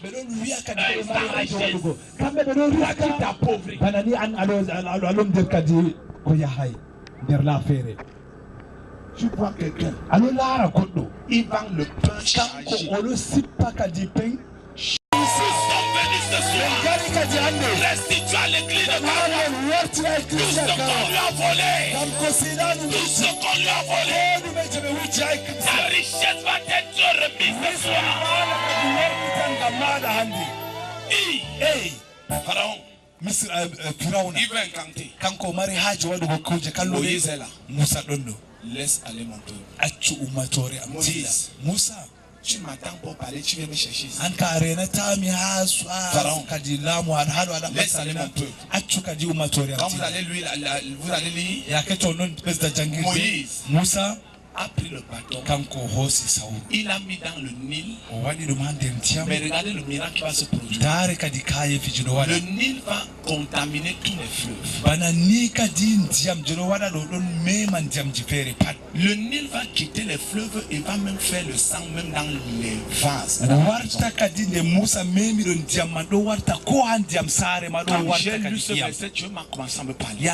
Speaker 9: Tu vois quelqu'un, il vend le pain chargé. Restitue à l'église de Maria tout ce qu'on lui a volé. Tout ce qu'on lui a volé. La richesse va être remise ce soir. Pharaon, il veut incanter. Moïse est là. Laisse aller mon peuple. Moïse, tu m'attends pour parler, tu viens me chercher ici. Pharaon, laisse aller mon peuple. Quand vous allez lire, Moïse a pris le bâton, il l'a mis dans le Nil. Mais regardez le miracle qui va se produire. Le Nil va contaminer tous les fleuves. Le Nil va quitter les fleuves et va même faire le sang même dans les vases. Quand j'ai lu ce verset, Dieu m'a commencé à me parler. Dieu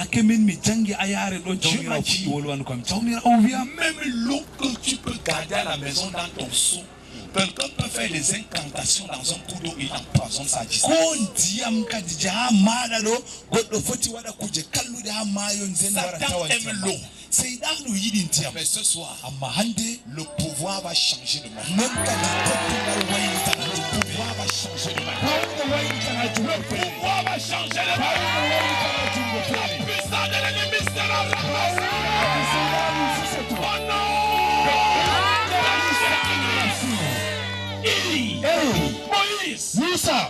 Speaker 9: m'a dit, même l'eau que tu peux garder à la maison dans ton seau, quelqu'un peut faire des incantations dans un coup d'eau et empoisonne sa distance. Satan aime l'eau. Mais ce soir, le pouvoir va changer de main. Le pouvoir va changer de main. Le pouvoir va changer de main. La puissance de l'ennemi sera remplacée. Oh non! Moïse,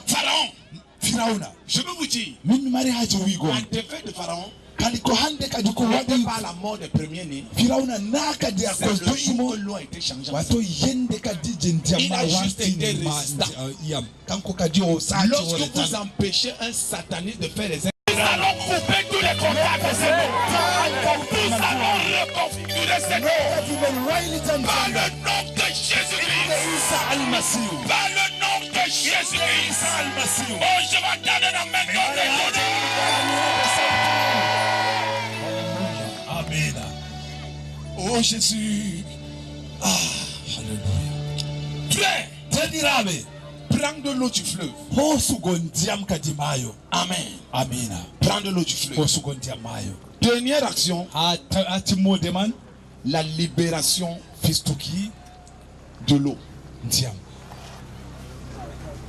Speaker 9: Pharaon, je veux vous dire, en défaite de Pharaon, n'était pas la mort des premiers-nés. C'est le jour que l'eau a été changée. Il a juste été résistant. Lorsque vous empêchez un sataniste de faire les nous allons couper tous les contacts de ces mots. Nous allons reconfigurer ces mots. Par le nom de Jésus-Christ. Par le nom de Jésus-Christ. Oh, je vais donner la main dans les données. Amen. Oh Jésus. Ah, alléluia. Prends de l'eau du fleuve. Amen. Amen. Prends de l'eau du fleuve. Dernière action. La libération de l'eau.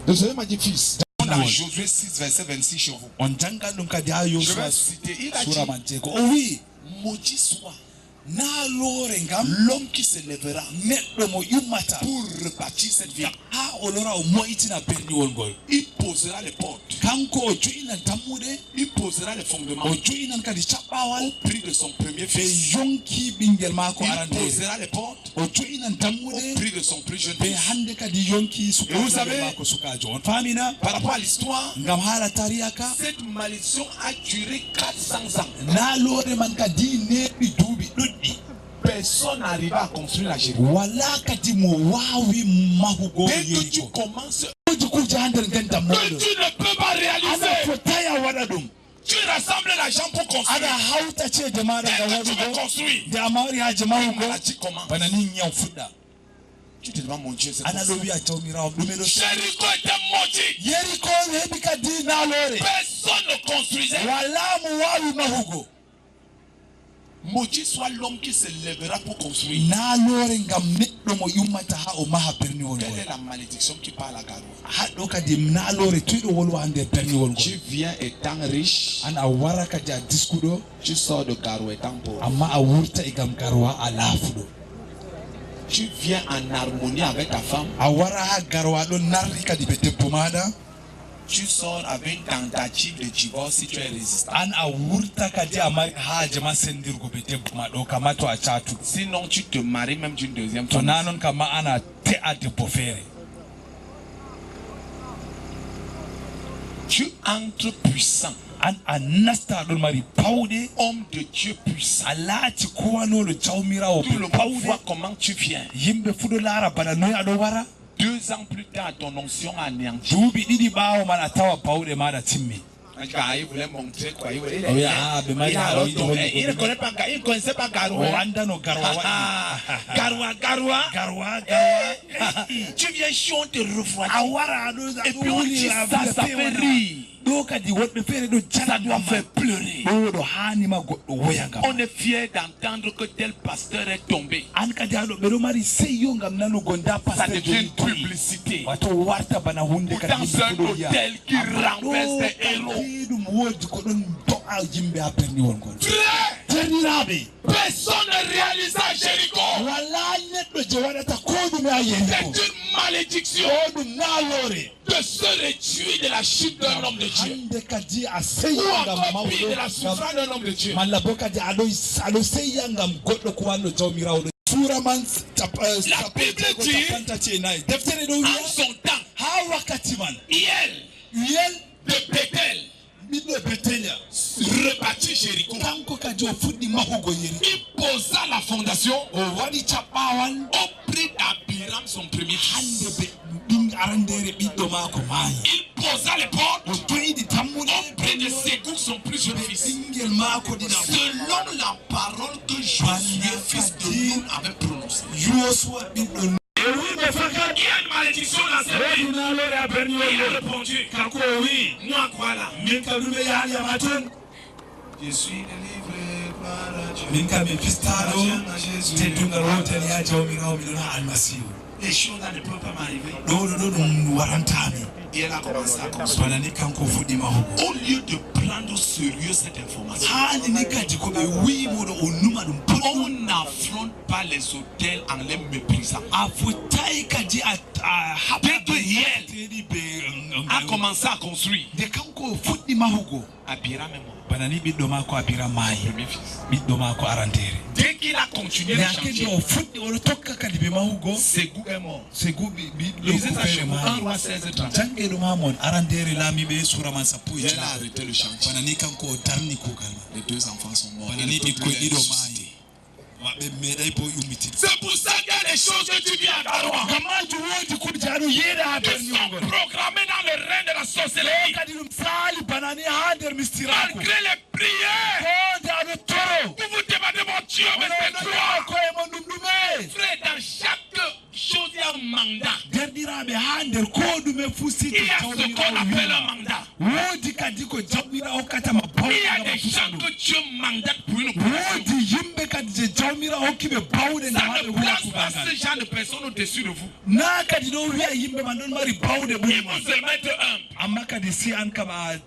Speaker 9: Le Seigneur m'a dit, fils, dans Josué 6, verset 26 chez vous. Je vais citer, il a dit, oh oui, maudit soit l'homme qui se lèvera pour rebâtir cette ville. Il posera les portes. Il posera les fondements au prix de son premier fils. Il posera les portes au prix de son plus jeune fils. Et vous savez, par rapport à l'histoire, cette malédiction a duré 400 ans. Personne n'arriva à construire la Jéricho. Dès que tu commences, que tu ne peux pas réaliser, tu rassembles l'argent pour construire. Dès que tu veux construire, la maladie commence. Tu te demandes, mon Dieu, c'est quoi ça? Jéricho était maudit. Personne ne construisait. Maudit soit l'homme qui se lèvera pour construire. Quelle est la malédiction qui parle à Garoua? Tu viens étant riche, tu sors de Garoua étant pauvre. Tu viens en harmonie avec ta femme, tu sors avec une tentative de divorce si tu es résistant. Sinon tu te maries même d'une deuxième femme. Tu entres puissant. Homme de Dieu puissant. Tout le monde voit comment tu viens. 2 ans plus tard, ton onction a anéanti. Il voulait montrer quoi. Il ne connaît pas, il ne connaissait pas Garoua. Garoua. Tu viens chier, on te refroidit. Et puis on dit ça fait rire. Ça doit faire pleurer. On est fier d'entendre que tel pasteur est tombé. Ça devient une publicité. Pourtant c'est un hôtel qui renverse des héros. Personne ne réalise à Jéricho. C'est une malédiction de se réduire de la chute d'un homme de Dieu. Ou encore pire, de la souffrance d'un homme de Dieu. La Bible dit, en son temps, Hiel de Bethel rebâtit Jéricho. Il posa la fondation au prix d'Abiram, son premier fils. Il posa les portes au prix de Ségou, son plus jeune fils. Selon la parole que Josué, fils de Nun, avait prononcée. Il y a une malédiction dans cette vie. Il a répondu, moi quoi là? Je suis délivré par Dieu. Les choses là ne peuvent pas m'arriver. Et elle a commencé à construire. Au lieu de prendre au sérieux cette information, on n'affronte pas les hôtels en les méprisant. Dès que Hiel a commencé à construire, Abiram est mort. Premier fils. Dès qu'il a continué le chantier, Ségou est mort. Lisez ça chez moi, 1 roi 16:30. Elle a arrêté le chantier. Les 2 enfants sont morts. C'est pour ça qu'il y a des choses que tu viens à Garoua qui sont programmées dans le règne de la sorcellerie. Malgré les prières, vous vous demandez mon Dieu, mais c'est quoi? Frère, dans chaque chose, il y a un mandat. Il y a ce qu'on appelle un mandat. Il y a des gens que Dieu mandate pour une opération.
Speaker 8: Ça ne place pas ce genre de personnes au-dessus de vous. Ils vont se mettre humbles.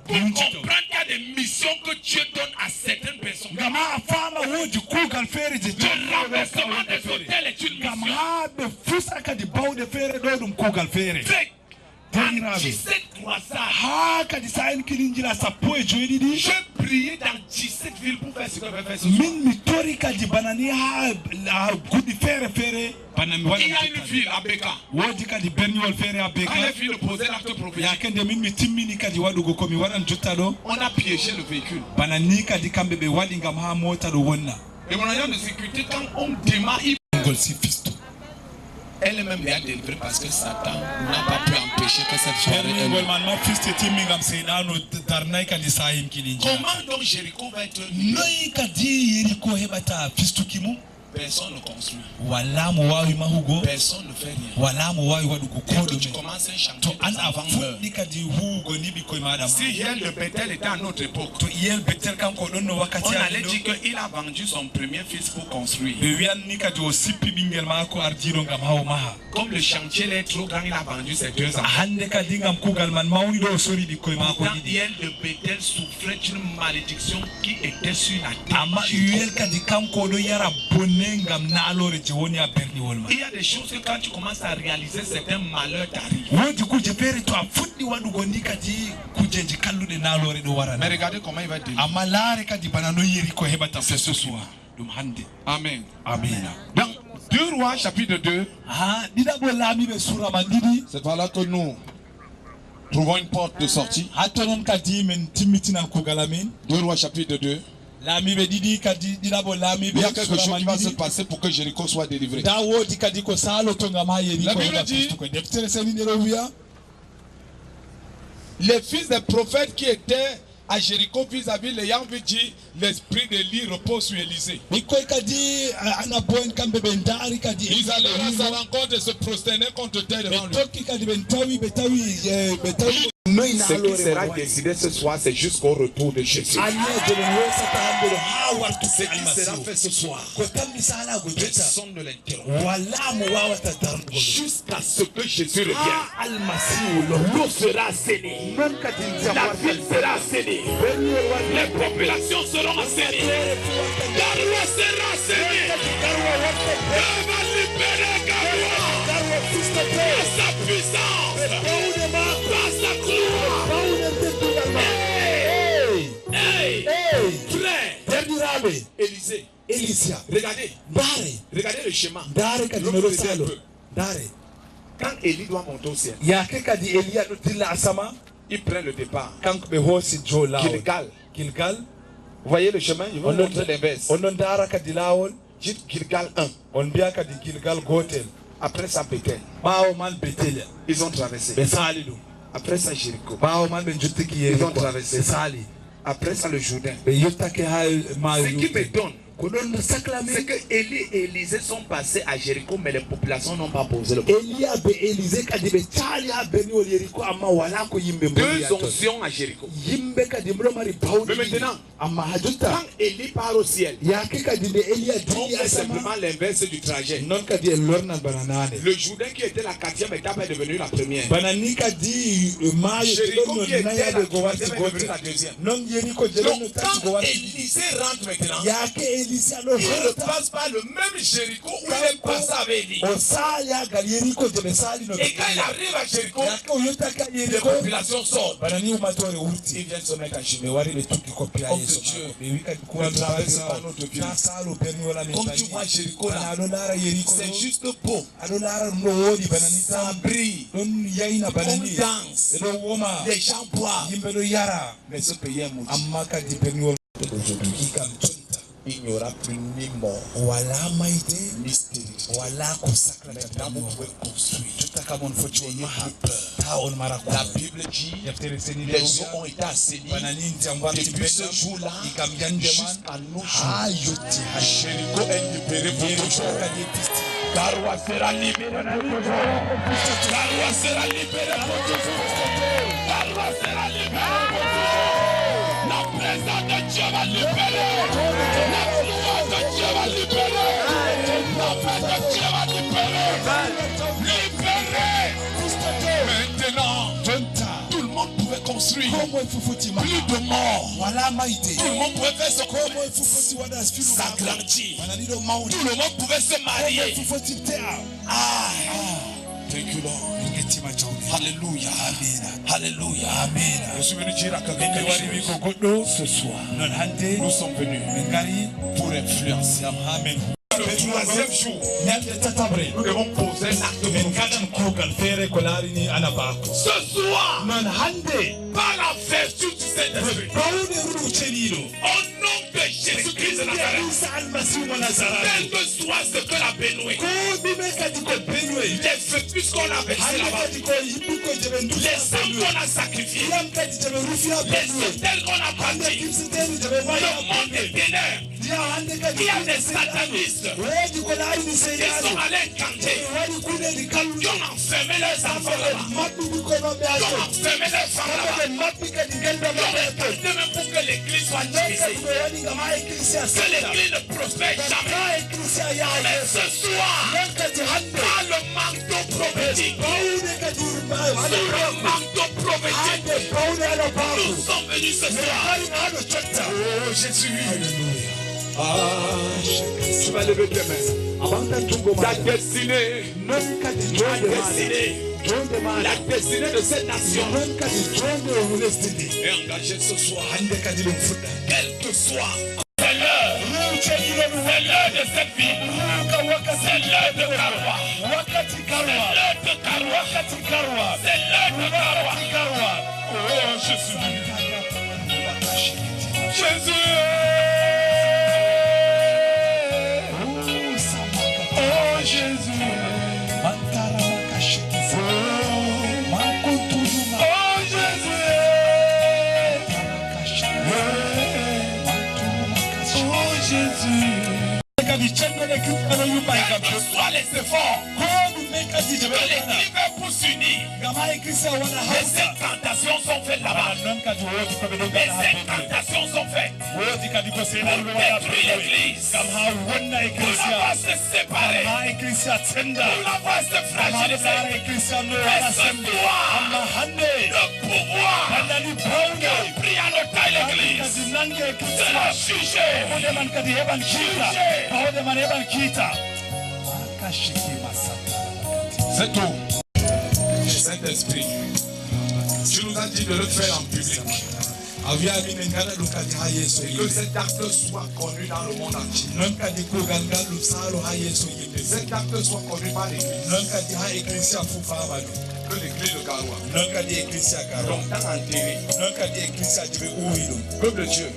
Speaker 8: Pour comprendre qu'il y a des missions que Dieu donne à certaines personnes. Le renversement des hôtels est une mission. Je priais dans 17 villes pour faire ce que je vais faire ce soir. Il y a une ville à Beka. Quand les filles posaient l'acte prophétique, on a piégé le véhicule. Et mon agent de sécurité, quand on démarre, elle-même les a délivrés parce que Satan n'a pas pu empêcher que cette soirée ait lieu. Comment donc Jéricho va être lié? Personne ne construit. Personne ne fait rien. Dès que tu commences un chantier, si Hiel de Bethel était à notre époque, on allait dire qu'il a vendu son premier fils pour construire. Comme le chantier est trop grand, il a vendu ses 2 enfants. Hiel de Bethel souffrait d'une malédiction qui était sur la terre. Il y a des choses que quand tu commences à réaliser, certains malheurs t'arrivent. Mais regardez comment il va être délivré. C'est ce soir. Amen. Amen. Donc, 2 Rois chapitre 2. C'est par là que nous trouvons une porte de sortie. 2 Rois chapitre 2. Il y a quelque chose qui va se passer pour que Jéricho soit délivré. La Bible dit, les fils des prophètes qui étaient à Jéricho vis-à-vis l'ayant vu dit, l'esprit d'Élie repose sur Élisée. Ils allaient à sa rencontre et se prosterner contre terre devant lui. Ce qui sera décidé ce soir, c'est jusqu'au retour de Jésus. Ce qui sera fait ce soir, personne ne l'interrompt. Jusqu'à ce que Jésus revienne. L'eau sera assainnie. La ville sera assainie. Les populations seront assainies. La loi sera assainie. Dieu va libérer Garoua. Par sa puissance. Par sa gloire. Frère. Élisée. Regardez le chemin. Quand Élie doit monter au ciel, il prend le départ. Gilgal. Vous voyez le chemin? Il va montrer l'inverse. Dites Gilgal 1. Après ça, Bethel. Ils ont traversé. Après ça, Jéricho. Ils ont traversé. Après ça, le Jourdain. Ce qui me donne, c'est que Élie et Élisée sont passés à Jéricho, mais les populations n'ont pas posé le problème. 2 onctions à Jéricho. Mais maintenant, quand Élie part au ciel, on fait simplement l'inverse du trajet. Le Jourdain qui était la 4e étape est devenu la première. Jéricho qui était la 3e est devenu la 2e. Donc quand Élisée rentre maintenant, il ne passe pas le même Jéricho où il est passé avec Élie. Et quand il arrive à Jéricho, les populations sortent. Ils viennent se mettre à genoux. Homme de Dieu, ne traverse pas notre vie. Comme tu vois Jéricho là, c'est juste beau. Ça brille. On danse. Les gens boivent. Mais ce pays est maudit. Il n'y aura plus ni mort, ni stérilité. Maintenant, vous pouvez construire. La Bible dit les eaux ont été assainies depuis ce jour-là jusqu'à nos jours. Jéricho est libéré pour toujours. Garoua sera libéré pour toujours. Garoua sera libéré pour toujours. Garoua sera libéré pour toujours. La présence de Dieu va libérer. La gloire de Dieu va libérer.
Speaker 9: reconstruit. Plus de morts. Tout le monde pouvait faire ce qu'on s'agrandir. Tout le monde pouvait se marier. Thank you, Lord. Alléluia. Alléluia. Amen. Je suis venu dire à quelqu'un ce soir. Nous sommes venus pour influencer. Amen. Le troisième jour, nous devons poser l'acte. Ce soir, par la vertu du Saint-Esprit, au nom de Jésus-Christ de Nazareth, quel que soit ce que la Bénoué, les fœtus qu'on a versés là-bas, les âmes qu'on a sacrifiées, les hôtels qu'on a bâtis, le monde des ténèbres, il y a des satanistes qui sont allés canter, qui ont enfermé leurs enfants là-bas, qui ont enfermé leurs femmes là-bas, qui ont canté même pour que l'église soit divisée, que l'église ne prospère jamais. Mais ce soir, par le manteau prophétique, nous sommes venus ce soir. Oh Jésus. Tu vas lever tes mains. Ta destinée, la destinée de cette nation est engagée ce soir. Quel que soit. C'est l'heure de cette vie. C'est l'heure de Karwa. C'est l'heure de Karwa. C'est l'heure de Karwa. Oh Jésus. Jésus. Quels que soient les efforts que l'église veut pour s'unir, les incantations sont faites là-bas. Les incantations sont faites pour détruire l'église, pour la voir se séparer, pour la voir se fragiliser. Mais ce soir, le pouvoir qui a pris en otage l'église sera jugé. C'est tout. Saint-Esprit, tu nous as dit de le faire en public. Et que cet acte soit connu dans le monde entier. Cet acte soit connu par l'église. Que l'église de Karwa, longtemps enterré, peuple de Dieu,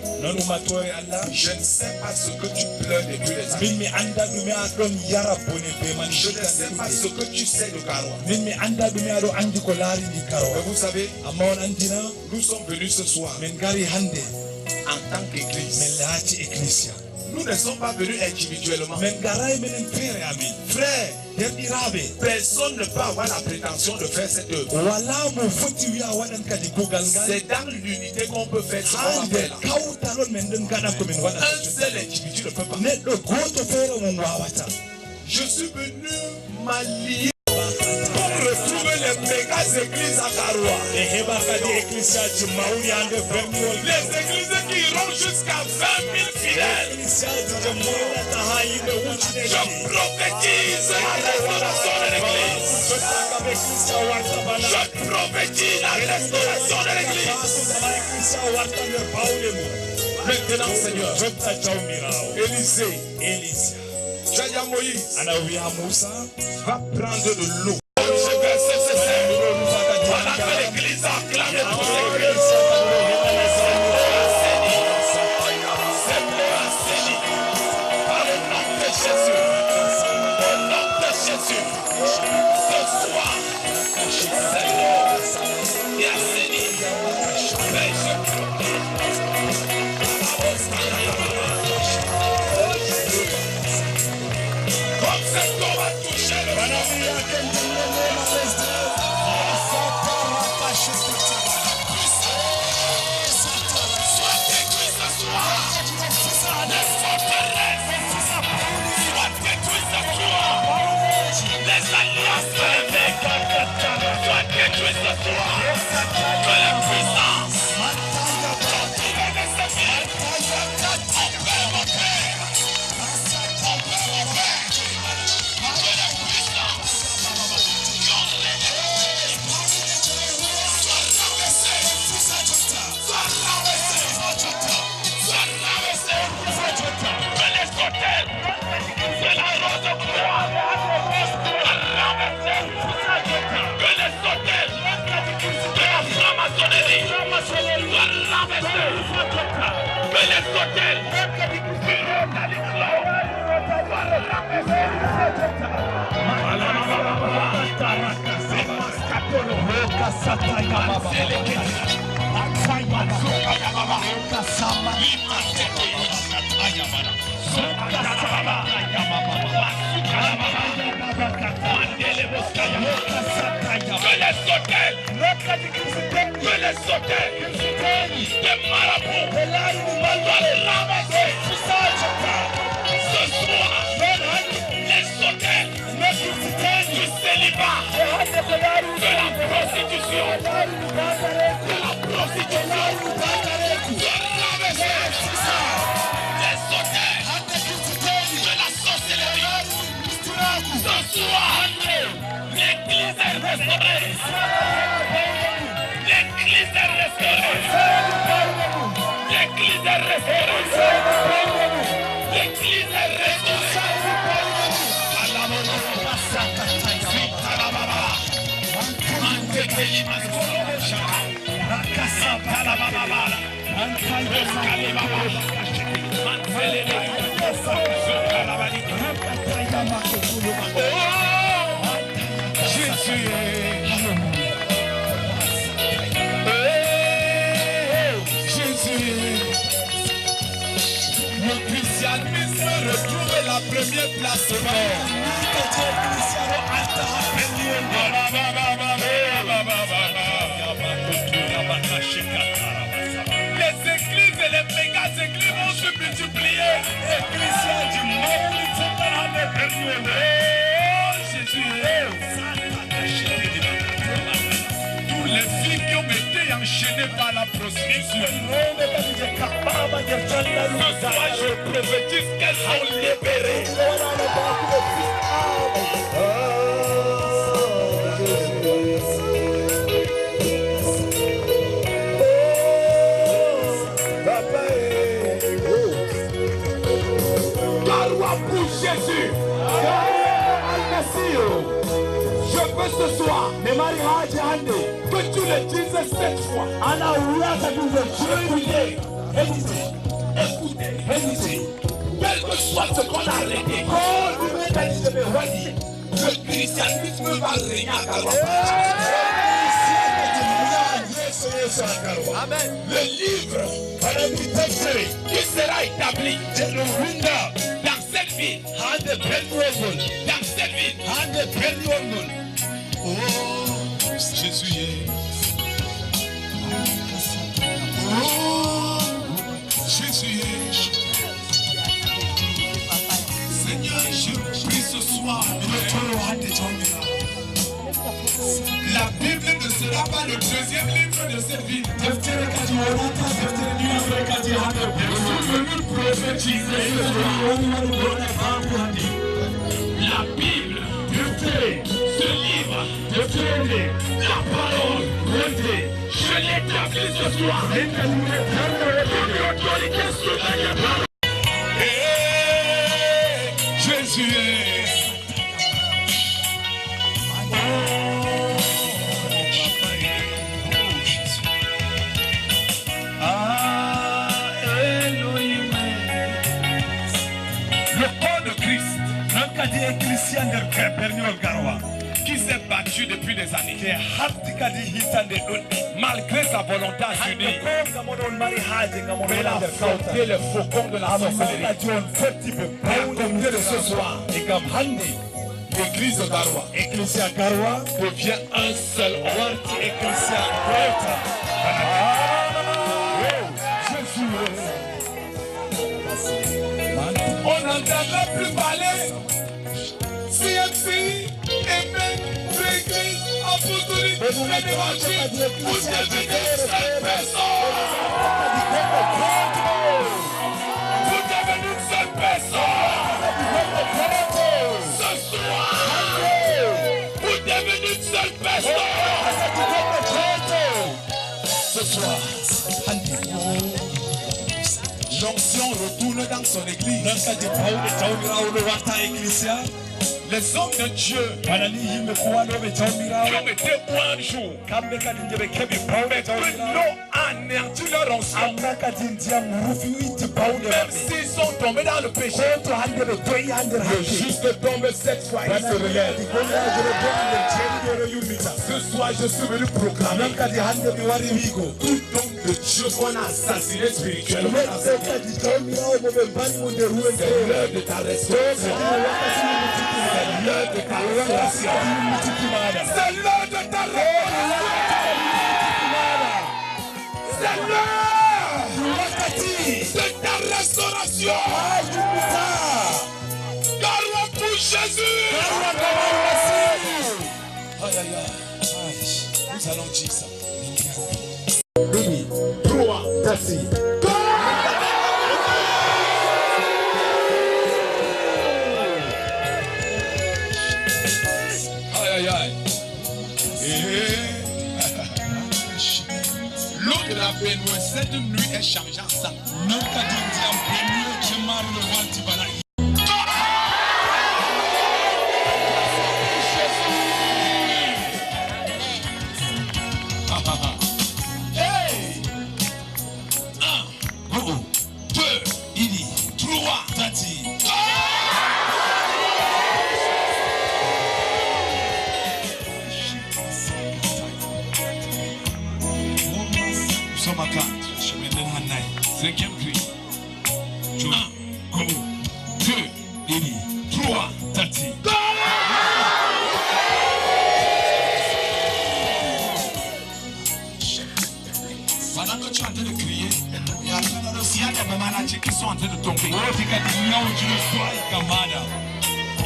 Speaker 9: je ne sais pas ce que tu pleures depuis les années. Je ne sais pas ce que tu sais de Karwa. Mais vous savez, nous sommes venus ce soir en tant qu'église. Nous ne sommes pas venus individuellement. Frère, personne ne peut avoir la prétention de faire cette œuvre. C'est dans l'unité qu'on peut faire ce qu'on va faire là. Un seul individu ne peut pas. Je suis venu m'allier pour retrouver les méga églises à Karwa. Les églises qui iront jusqu'à 20 000 fidèles. Je prophétise la restauration de l'église. Je prophétise la restauration de l'église. Maintenant, Seigneur, Élisée, tu as dit à Moïse, va prendre de l'eau. Je vais cesser voilà que l'église a acclamé pour l'église. Par le nom de Jésus. Au nom de Jésus. Ce soir, Seigneur, et assaini. Mais je comme cette eau va toucher le
Speaker 8: les hôtels seront dans les des marabouts doivent ramasser ce soir les hôtels du célibat, de la prostitution, de la prostitution, de ramasser les hôtels de la sorcellerie. Ce soir, l'église est restaurée. L'église est restaurée. L'église est restaurée. L'église est restaurée. Jésus le christianisme retrouve la première place au monde. Les églises et les méga-églises vont se multiplier. Ecclésias du monde, Jésus. Tous les filles qui ont été enchaînées par la prostitution, ce soir je prophétise qu'elles sont libérées. Garoua pour Jésus. Je veux ce soir que tu le dises 7 fois. Écoutez. Quel que soit ce qu'on a arrêté, le christianisme va régner à Amen. Le livre qui sera établi dans cette ville. Dans cette ville. Oh, Jésus est. Oh, Jésus est. Seigneur, je prie ce soir. La Bible ne sera pas le deuxième livre de cette vie. Je suis venu prophétiser. La Bible, ce livre, la parole, je l'établis ce soir. Jésus est. Qui s'est battu depuis des années malgré sa volonté unie. Elle a affronté le faucon de la sorcellerie. Et de ce soir, l'église de Garoua devient un seul homme. On n'entendra plus parler. CMC, Amen, l'église apostolique, l'évangile, vous devenez seule personne. Vous devenez une seule personne. Ce soir, vous devenez une seule personne. Ce soir, l'onction retourne dans son église. Les hommes de Dieu qui ont été un jour, mais que l'eau a anéanti leur onction. Même s'ils sont tombés dans le péché, le juste tombe cette fois, il se relève. Ce soir, je suis venu proclamer tout homme de Dieu qu'on a assassiné spirituellement. C'est l'heure de ta restauration. C'est l'heure de ta restauration. C'est l'heure de ta restauration. C'est l'heure de ta restauration. Gloire pour Jésus. Aïe, aïe, aïe. Nous allons dire ça. 3, 4, 6. Aïe, aïe, aïe. L'eau de la Bénoué, cette nuit est changée en sang. Cinquième cri. 1, 2, 3, tati. Pendant que tu es en train de crier, il y a des maladies qui sont en train de tomber. Il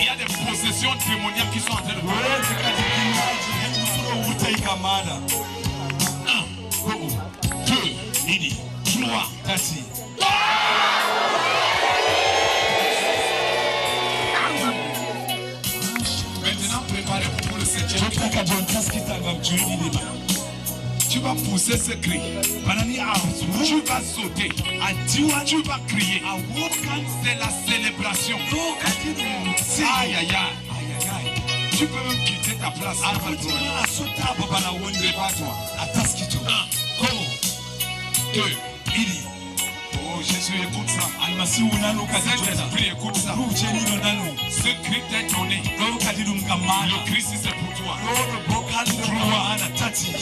Speaker 8: y a des possessions démoniaques qui sont en train de tomber. 1, 2, 3, 4. Maintenant, préparez-vous pour le 7e. Tu vas pousser ce cri. Tu vas sauter. Tu vas crier. C'est la célébration. Aïe, aïe, aïe. Tu peux même quitter ta place. Prépare-toi. 1, 2, oh Jésus, écoute ça. Saint-Esprit, écoute ça. Ce cri t'est donné. Le Christ, c'est pour toi. 3, tati.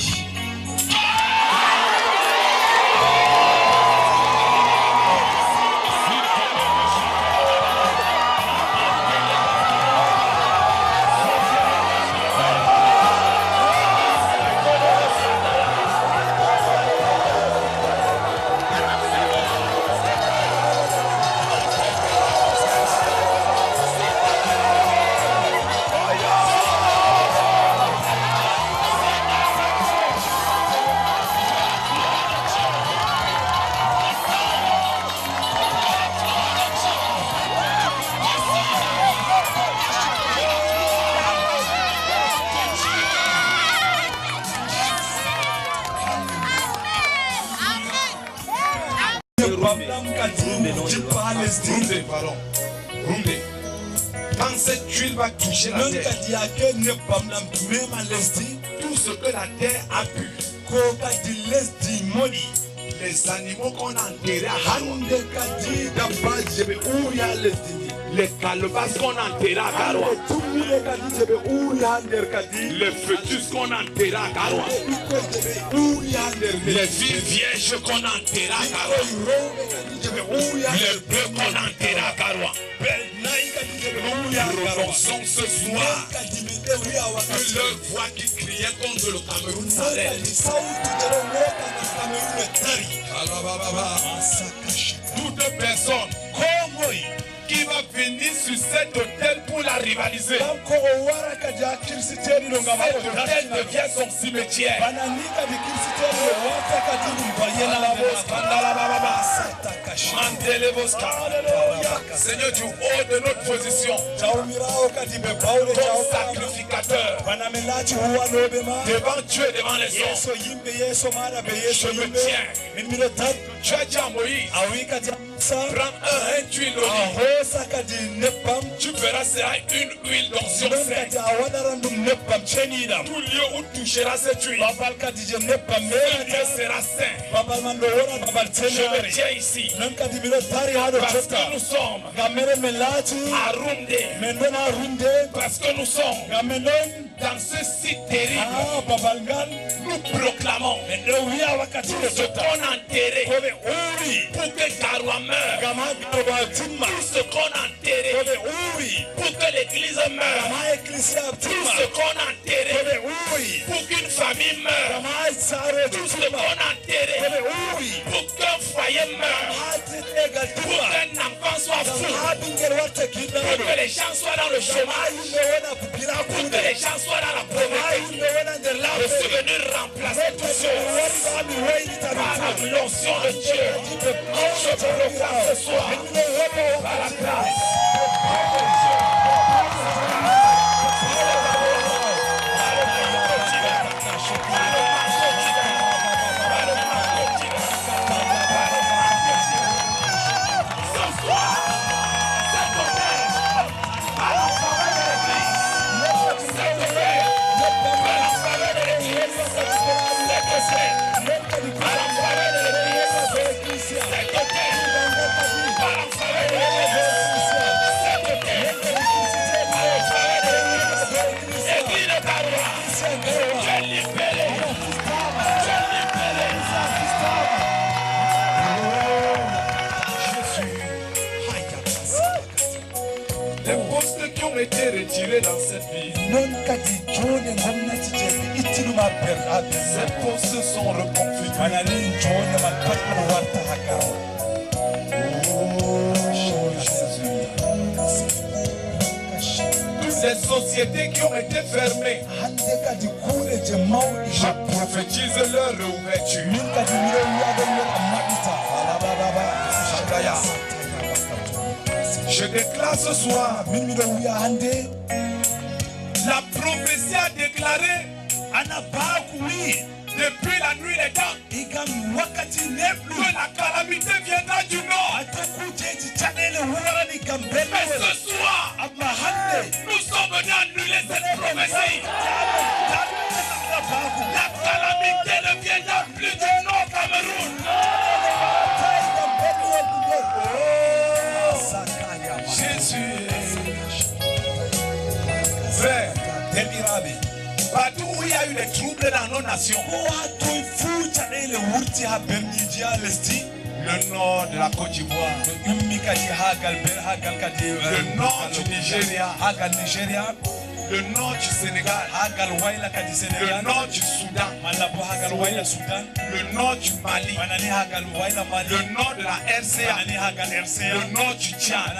Speaker 8: Quand cette huile va toucher la terre, tout ce que la terre a pu, les animaux qu'on a enterrés à les calebasses qu'on a enterrés à Garoua, les fœtus qu'on a enterrés à Garoua, les filles vierges qu'on a enterrées à Garoua, les bœufs qu'on a enterrés à Garoua. Nous renonçons ce soir que leur voix qui criait contre le Cameroun s'arrête. Toute personne qui va venir sur cet hôtel pour la rivaliser, cet hôtel devient son cimetière. Seigneur, du haut de notre position, comme sacrificateur, devant Dieu et devant les hommes, je me tiens Tu as dit à Moïse, prends un huile d'olive. Tu verras, sera une huile d'onction sainte. Tout lieu où touchera cette huile, ce lieu sera saint. Je me tiens ici parce que nous sommes à Rumde, parce que nous sommes dans ce site terrible. Nous proclamons tout ce qu'on a enterré pour que Garoua meure, tout ce qu'on a enterré pour que l'église meure, tout ce qu'on a enterré pour qu'une famille meure, tout ce qu'on a enterré pour qu'un foyer meure, pour qu'un enfant soit fou, pour que les gens soient dans le chômage, pour que les gens soient dans la pauvreté. Le souvenir remplacer toutes choses par l'onction de Dieu. Je proclame ce soir par la grâce. Les postes qui ont été retirés dans cette ville, ces postes sont reconfigurés. Toutes les sociétés qui ont été fermées, je prophétise leur réouverture. Je déclare ce soir, la prophétie a déclaré depuis la nuit des temps que la calamité viendra du nord. Mais ce soir, nous sommes venus annuler cette prophétie. La calamité ne viendra plus du nord Cameroun. Jésus, frère, partout où il y a eu des troubles dans nos nations, le nord de la Côte d'Ivoire, le nord du Nigeria, le nord du Sénégal, le nord du Soudan, le nord du Mali, le nord de la RCA, le nord du Tchad.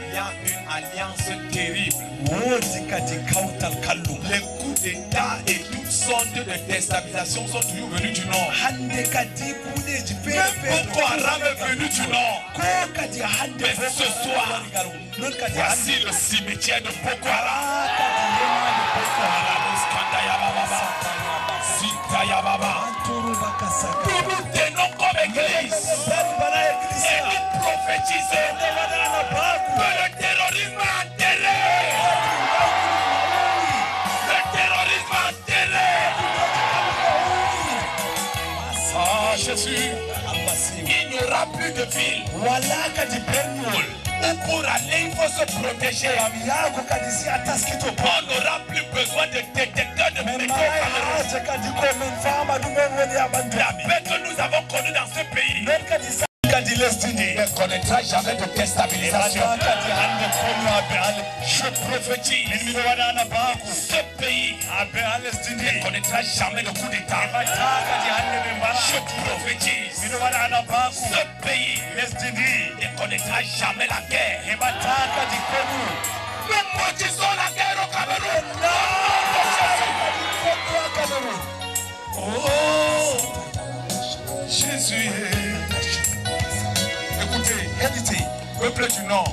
Speaker 8: Il y a une alliance terrible. Les coups d'État et toutes sortes de déstabilisations sont toujours venus du nord. Même Boko Haram est venu du nord. Mais ce soir, voici le cimetière de Boko Haram. Nous nous tenons comme église et nous prophétisons que le terrorisme a enterré. Le terrorisme a enterré. Ah Jésus, il n'y aura plus de ville. Où pour aller, il faut se protéger. On n'aura plus besoin de détecteurs de métaux. La paix que nous avons connue dans ce pays ne connaîtra jamais de déstabilisation. Je prophétise, ce pays ne connaîtra jamais de coup d'État. Je prophétise, ce pays ne connaîtra jamais la guerre. Nous maudissons la guerre au Cameroun. Oh, Jésus. Écoutez, peuple du Nord,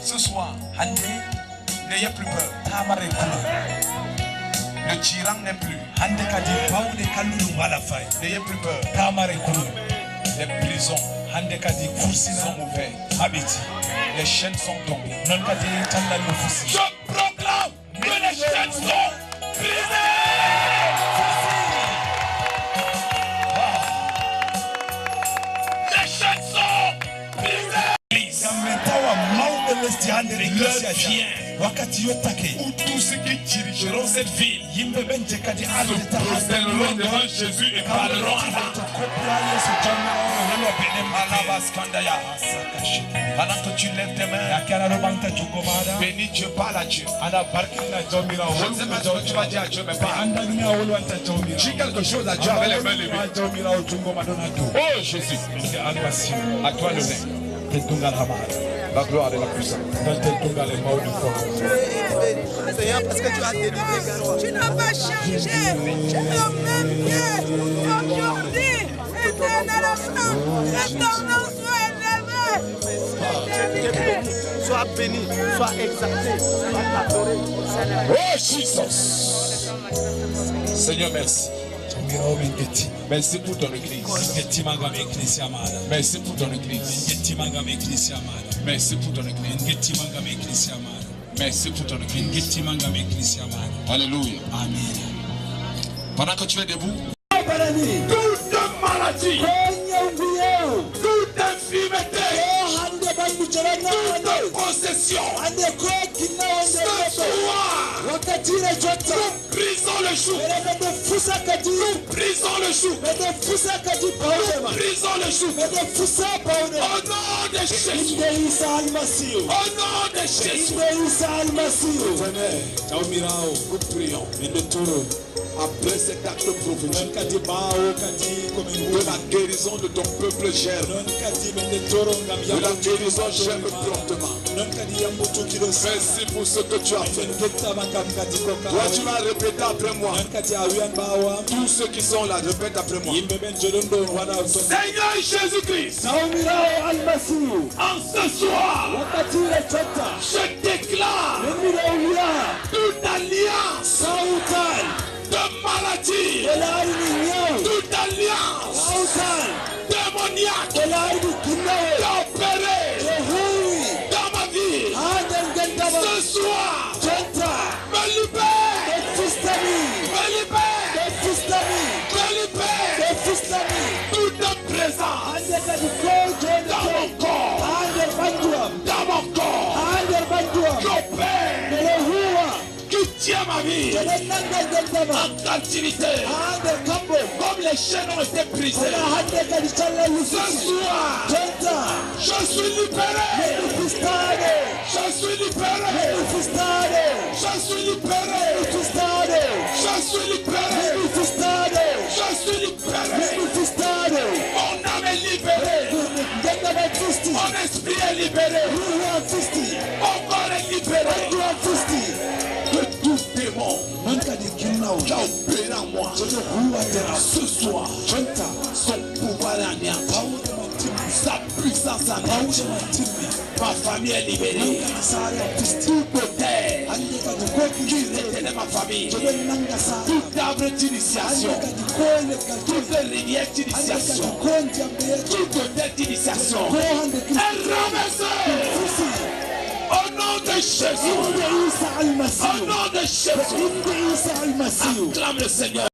Speaker 8: ce soir, n'ayez plus peur. Le tyran n'est plus. N'ayez plus peur. Les prisons sont ouvertes. Les chaînes sont tombées. Je proclame que les chaînes sont brisées. Les chaînes sont brisées. L'heure vient où tous ceux qui dirigeront cette ville se prosterneront devant Jésus et parleront à pendant que tu lèves tes mains, bénis Dieu, parle à Dieu. Je ne sais pas ce que tu vas dire à Dieu, mais parle. Dis quelque chose à Dieu avec les mains levées. Oh Jésus, à toi le règne. La gloire et la puissance.
Speaker 5: Seigneur, parce que tu as délivré.
Speaker 10: Tu n'as pas changé. Tu es le même Dieu. Aujourd'hui, éternellement, que ton nom soit élevé.
Speaker 5: Sois béni, sois exalté, sois adoré.
Speaker 8: Oh Jesus. Seigneur, merci. Merci pour ton église. Merci pour ton église. Merci pour ton église. Merci pour ton église. Alléluia. Amen. Pendant que tu es debout, toute maladie, toute infirmité, toute possession, ce soir, nous brisons le joug. Nous brisons le joug. Nous brisons le joug. Au nom de Jésus. Au nom de Jésus. Venez, nous prions. Après cet acte prophétique, de la guérison de ton peuple germe, de la guérison germe promptement. Merci pour ce que tu as fait. Toi, tu vas répéter après moi. Tous ceux qui sont là, répète après moi. Seigneur Jésus-Christ, en ce soir, je déclare toute alliance de maladie, toute alliance démoniaque d'opérer dans ma vie. Ce soir, me libère, me libère, me libère. Toute présence dans mon corps, qu'opère, qui tient ma vie en captivité, comme les chaînes ont été brisées. Ce soir, je suis libéré. Je suis libéré. Je suis libéré. Je suis libéré. Je suis libéré. Mon âme est libérée. Mon esprit est libéré. Mon corps est libéré. Que tout démon qui a opéré en moi ce soir, son pouvoir anéanti, sa puissance anéantie. Ma famille est libérée. Tout terre qui retenait ma famille, tout arbre d'initiation, toute rivière d'initiation, toute terre d'initiation est ramassée. Au nom de Jésus. Au nom de Jésus. Acclame le Seigneur.